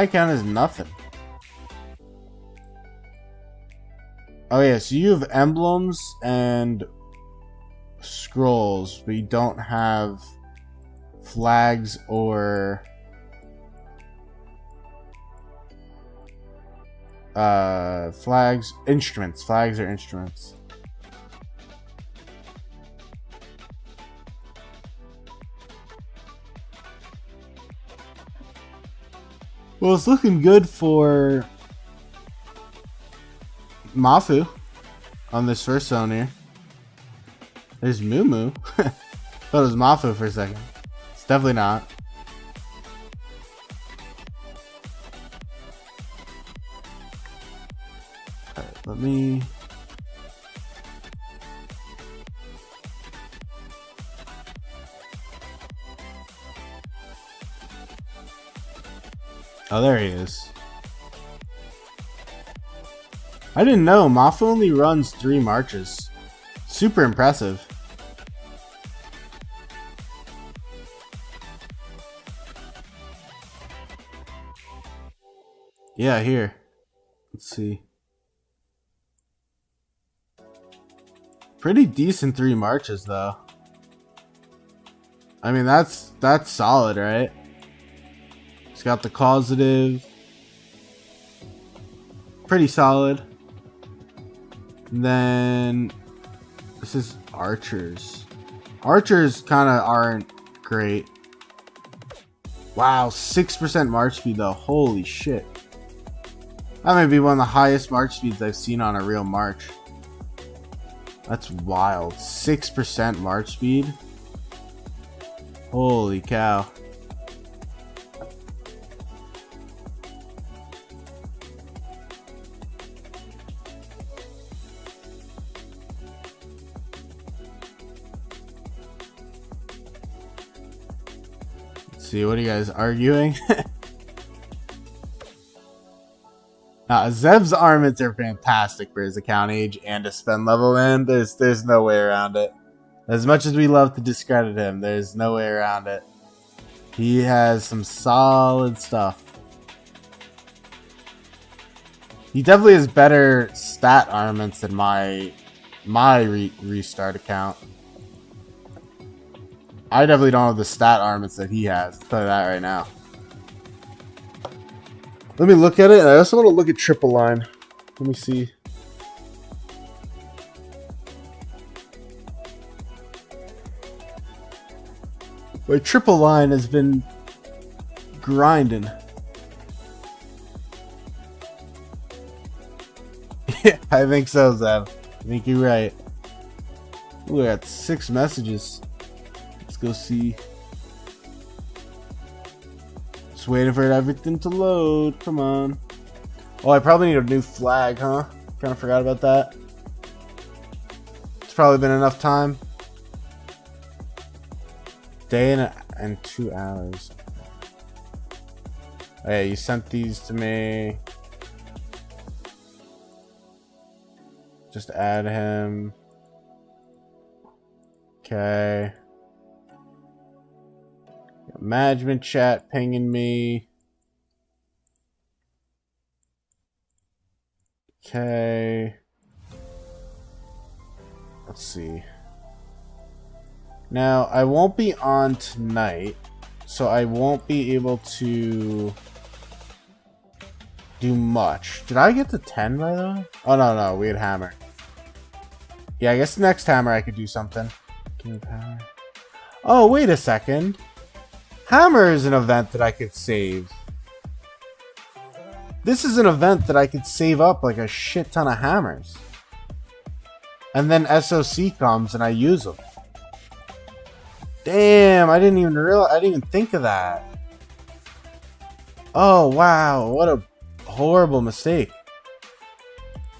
account is nothing. Oh yeah, so you have emblems and scrolls, but you don't have flags or instruments. Flags or instruments. Well, it's looking good for Mafu on this first zone here. There's Moo Moo. Thought it was Mafu for a second. It's definitely not. Alright, let me... Oh, there he is. I didn't know. Mafu only runs 3 marches. Super impressive. Yeah, here. Let's see. Pretty decent 3 marches, though. I mean, that's solid, right? It's got the causative. Pretty solid. And then this is archers. Archers kind of aren't great. Wow, 6% march speed though. Holy shit. That might be one of the highest march speeds I've seen on a real march. That's wild. 6% march speed. Holy cow. Let's see, what are you guys arguing? Zev's armaments are fantastic for his account age and a spend level, man. There's no way around it. As much as we love to discredit him, there's no way around it. He has some solid stuff. He definitely has better stat armaments than my restart account. I definitely don't have the stat armaments that he has. I'll tell you that right now. Let me look at it. I also want to look at triple line. Let me see. My triple line has been grinding. Yeah, I think so, Zev. I think you're right. Ooh, we got 6 messages. Let's go see. Just waiting for everything to load. Come on. Oh, I probably need a new flag, huh? Kind of forgot about that. It's probably been enough time. Day and 2 hours. Oh, yeah, you sent these to me. Just add him. Okay. Management chat pinging me. Okay. Let's see. Now, I won't be on tonight, so I won't be able to do much. Did I get to 10 by the way? Oh, no, we had hammer. Yeah, I guess next hammer I could do something. Power. Oh, wait a second. Hammer is an event that I could save. This is an event that I could save up like a shit ton of hammers. And then SOC comes and I use them. Damn, I didn't even realize, I didn't even think of that. Oh, wow, what a horrible mistake.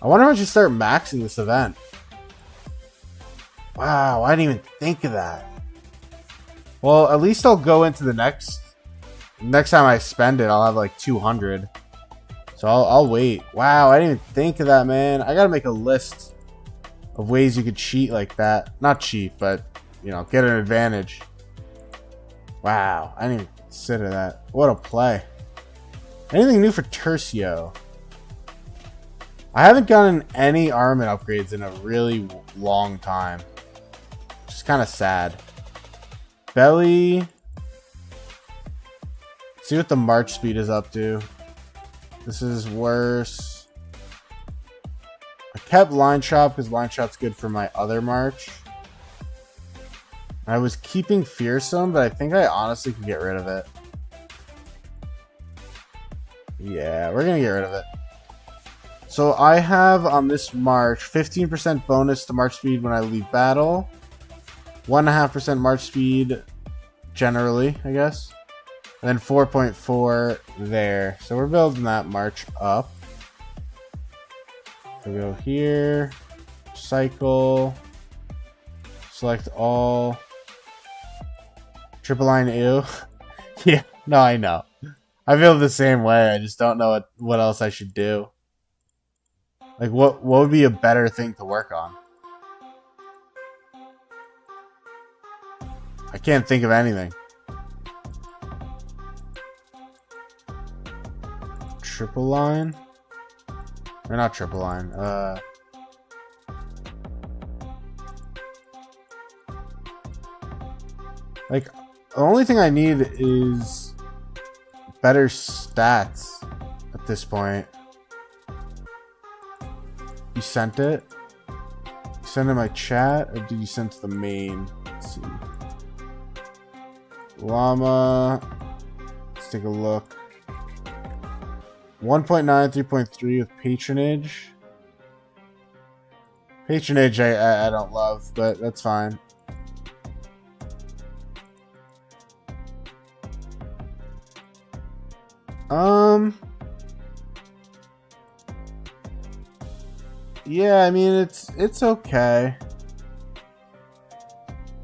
I wonder if I should start maxing this event. Wow, I didn't even think of that. Well, at least I'll go into the next time I spend it, I'll have like 200. So I'll wait. Wow, I didn't even think of that, man. I gotta make a list of ways you could cheat like that. Not cheat, but, you know, get an advantage. Wow, I didn't even consider that. What a play. Anything new for Tercio? I haven't gotten any armament upgrades in a really long time. Which is kind of sad. Belly. Let's see what the march speed is up to. This is worse. I kept line chop because line chop's good for my other march. I was keeping fearsome, but I think I honestly could get rid of it. Yeah, we're gonna get rid of it. So I have on this march 15% bonus to march speed when I leave battle, 1.5% march speed generally, I guess, and then 4.4 there. So we're building that march up. We go here, cycle, select all, triple line ew. Yeah, no, I know. I feel the same way. I just don't know what else I should do. Like, what would be a better thing to work on? I can't think of anything. Triple line? Or not triple line. Like, the only thing I need is better stats at this point. You sent it? You sent it in my chat, or did you send it to the main? Let's see. Llama. Let's take a look. 1.9, 3.3 with patronage. Patronage I don't love, but that's fine. Yeah, I mean it's okay.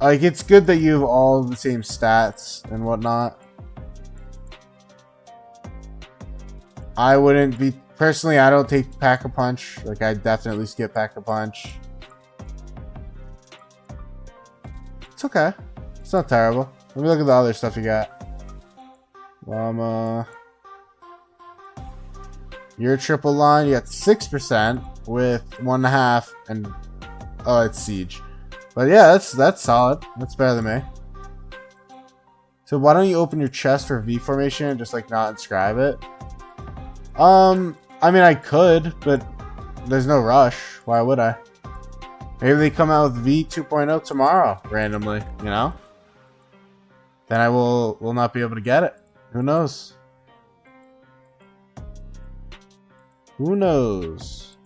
Like, it's good that you have all the same stats and whatnot. I wouldn't be personally. I don't take Pack-a-Punch. Like I definitely skip Pack-a-Punch. It's okay. It's not terrible. Let me look at the other stuff you got. Llama. Your triple line, you got 6% with 1.5 and oh, it's Siege. But yeah, that's solid. That's better than me. So why don't you open your chest for V formation and just like not inscribe it? I mean I could, but there's no rush. Why would I? Maybe they come out with V 2.0 tomorrow randomly, you know? Then I will not be able to get it. Who knows? Who knows?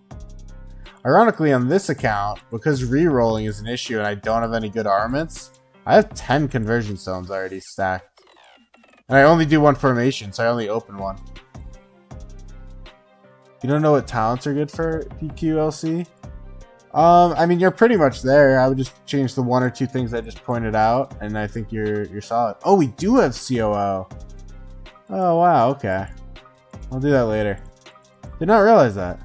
Ironically, on this account, because re-rolling is an issue and I don't have any good armaments, I have 10 conversion stones already stacked. And I only do one formation, so I only open one. You don't know what talents are good for PQLC? I mean, you're pretty much there. I would just change the 1 or 2 things I just pointed out, and I think you're solid. Oh, we do have COO. Oh, wow, okay. I'll do that later. Did not realize that.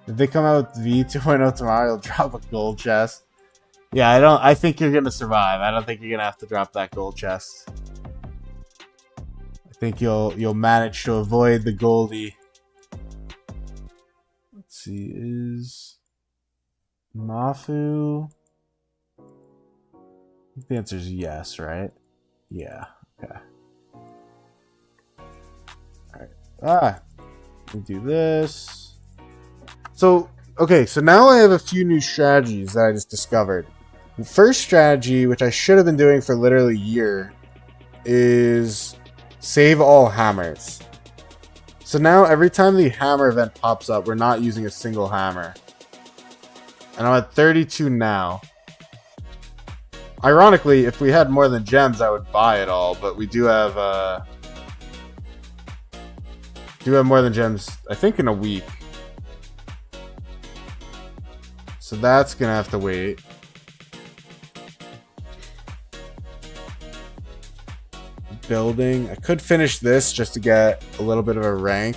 If they come out with V 2.0 tomorrow, you'll drop a gold chest. Yeah, I think you're gonna survive. I don't think you're gonna have to drop that gold chest. I think you'll manage to avoid the goldie. Let's see, is Mafu? I think the answer is yes, right? Yeah, okay. Alright. Let me do this. So, okay, so now I have a few new strategies that I just discovered. The first strategy, which I should have been doing for literally a year, is save all hammers. So now every time the hammer event pops up, we're not using a single hammer. And I'm at 32 now. Ironically, if we had more than gems, I would buy it all, but we do have more than gems, I think, in a week. So that's gonna have to wait. Building. I could finish this just to get a little bit of a rank.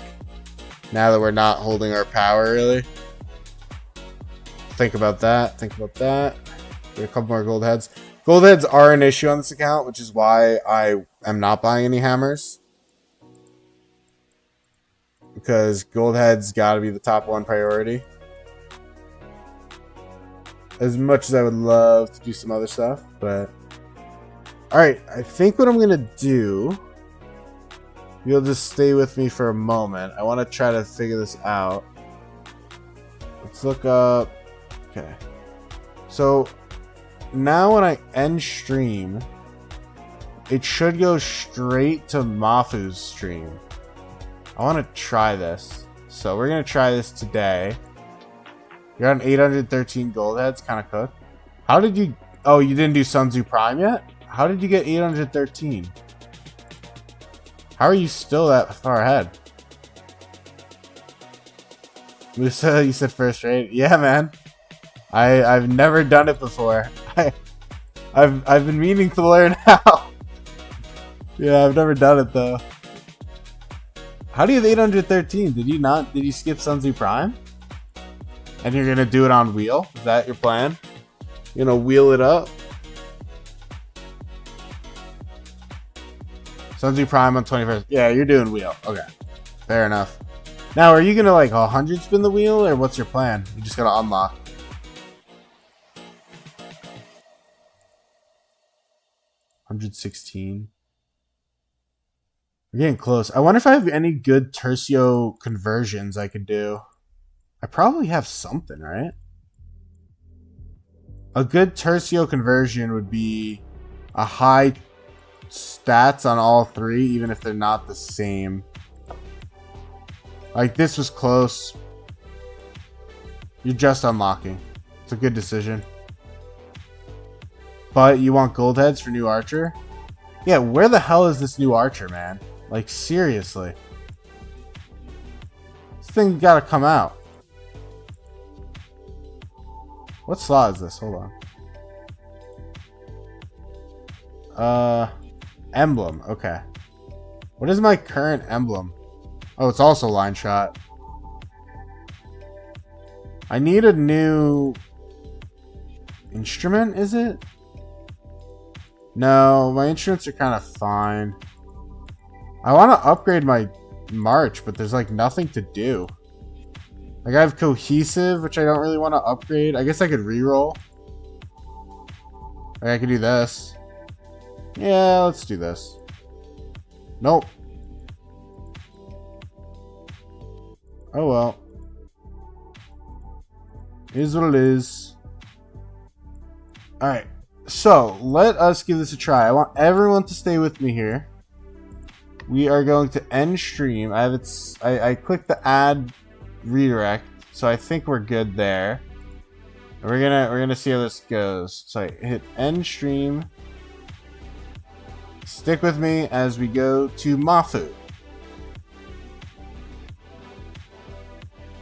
Now that we're not holding our power, really. Think about that. Think about that. Get a couple more gold heads. Gold heads are an issue on this account, which is why I am not buying any hammers. Because gold heads gotta be the top 1 priority. As much as I would love to do some other stuff, but alright, I think what I'm gonna do, you'll just stay with me for a moment. I want to try to figure this out. Let's look up. Okay. So now when I end stream, it should go straight to Mafu's stream. I want to try this. So we're going to try this today. You're on 813 gold heads, kind of cooked. How did you... Oh, you didn't do Sun Tzu Prime yet? How did you get 813? How are you still that far ahead? Musa, you said first rate? Yeah, man. I've never done it before. I've been meaning to learn how. Yeah, I've never done it though. How do you have 813? Did you skip Sun Tzu Prime? And you're gonna do it on wheel? Is that your plan? You're gonna wheel it up? Sun Tzu Prime on 21st. Yeah, you're doing wheel. Okay. Fair enough. Now, are you gonna like 100 spin the wheel, or what's your plan? You just gotta unlock. $116. We're getting close. I wonder if I have any good Tercio conversions I could do. I probably have something, right? A good Tercio conversion would be a high stats on all 3, even if they're not the same. Like, this was close. You're just unlocking. It's a good decision. But you want gold heads for new archer? Yeah, where the hell is this new archer, man? Like, seriously. This thing gotta come out. What slot is this? Hold on. Emblem. Okay. What is my current emblem? Oh, it's also line shot. I need a new instrument, is it? No, my instruments are kind of fine. I want to upgrade my march, but there's like nothing to do. Like I have cohesive, which I don't really want to upgrade. I guess I could reroll. Like I could do this. Yeah, let's do this. Nope. Oh well. Is what it is. Alright. So, let us give this a try. I want everyone to stay with me here. We are going to end stream. I clicked the add redirect, so I think we're good there. And we're gonna see how this goes. So I hit end stream. Stick with me as we go to Mafu.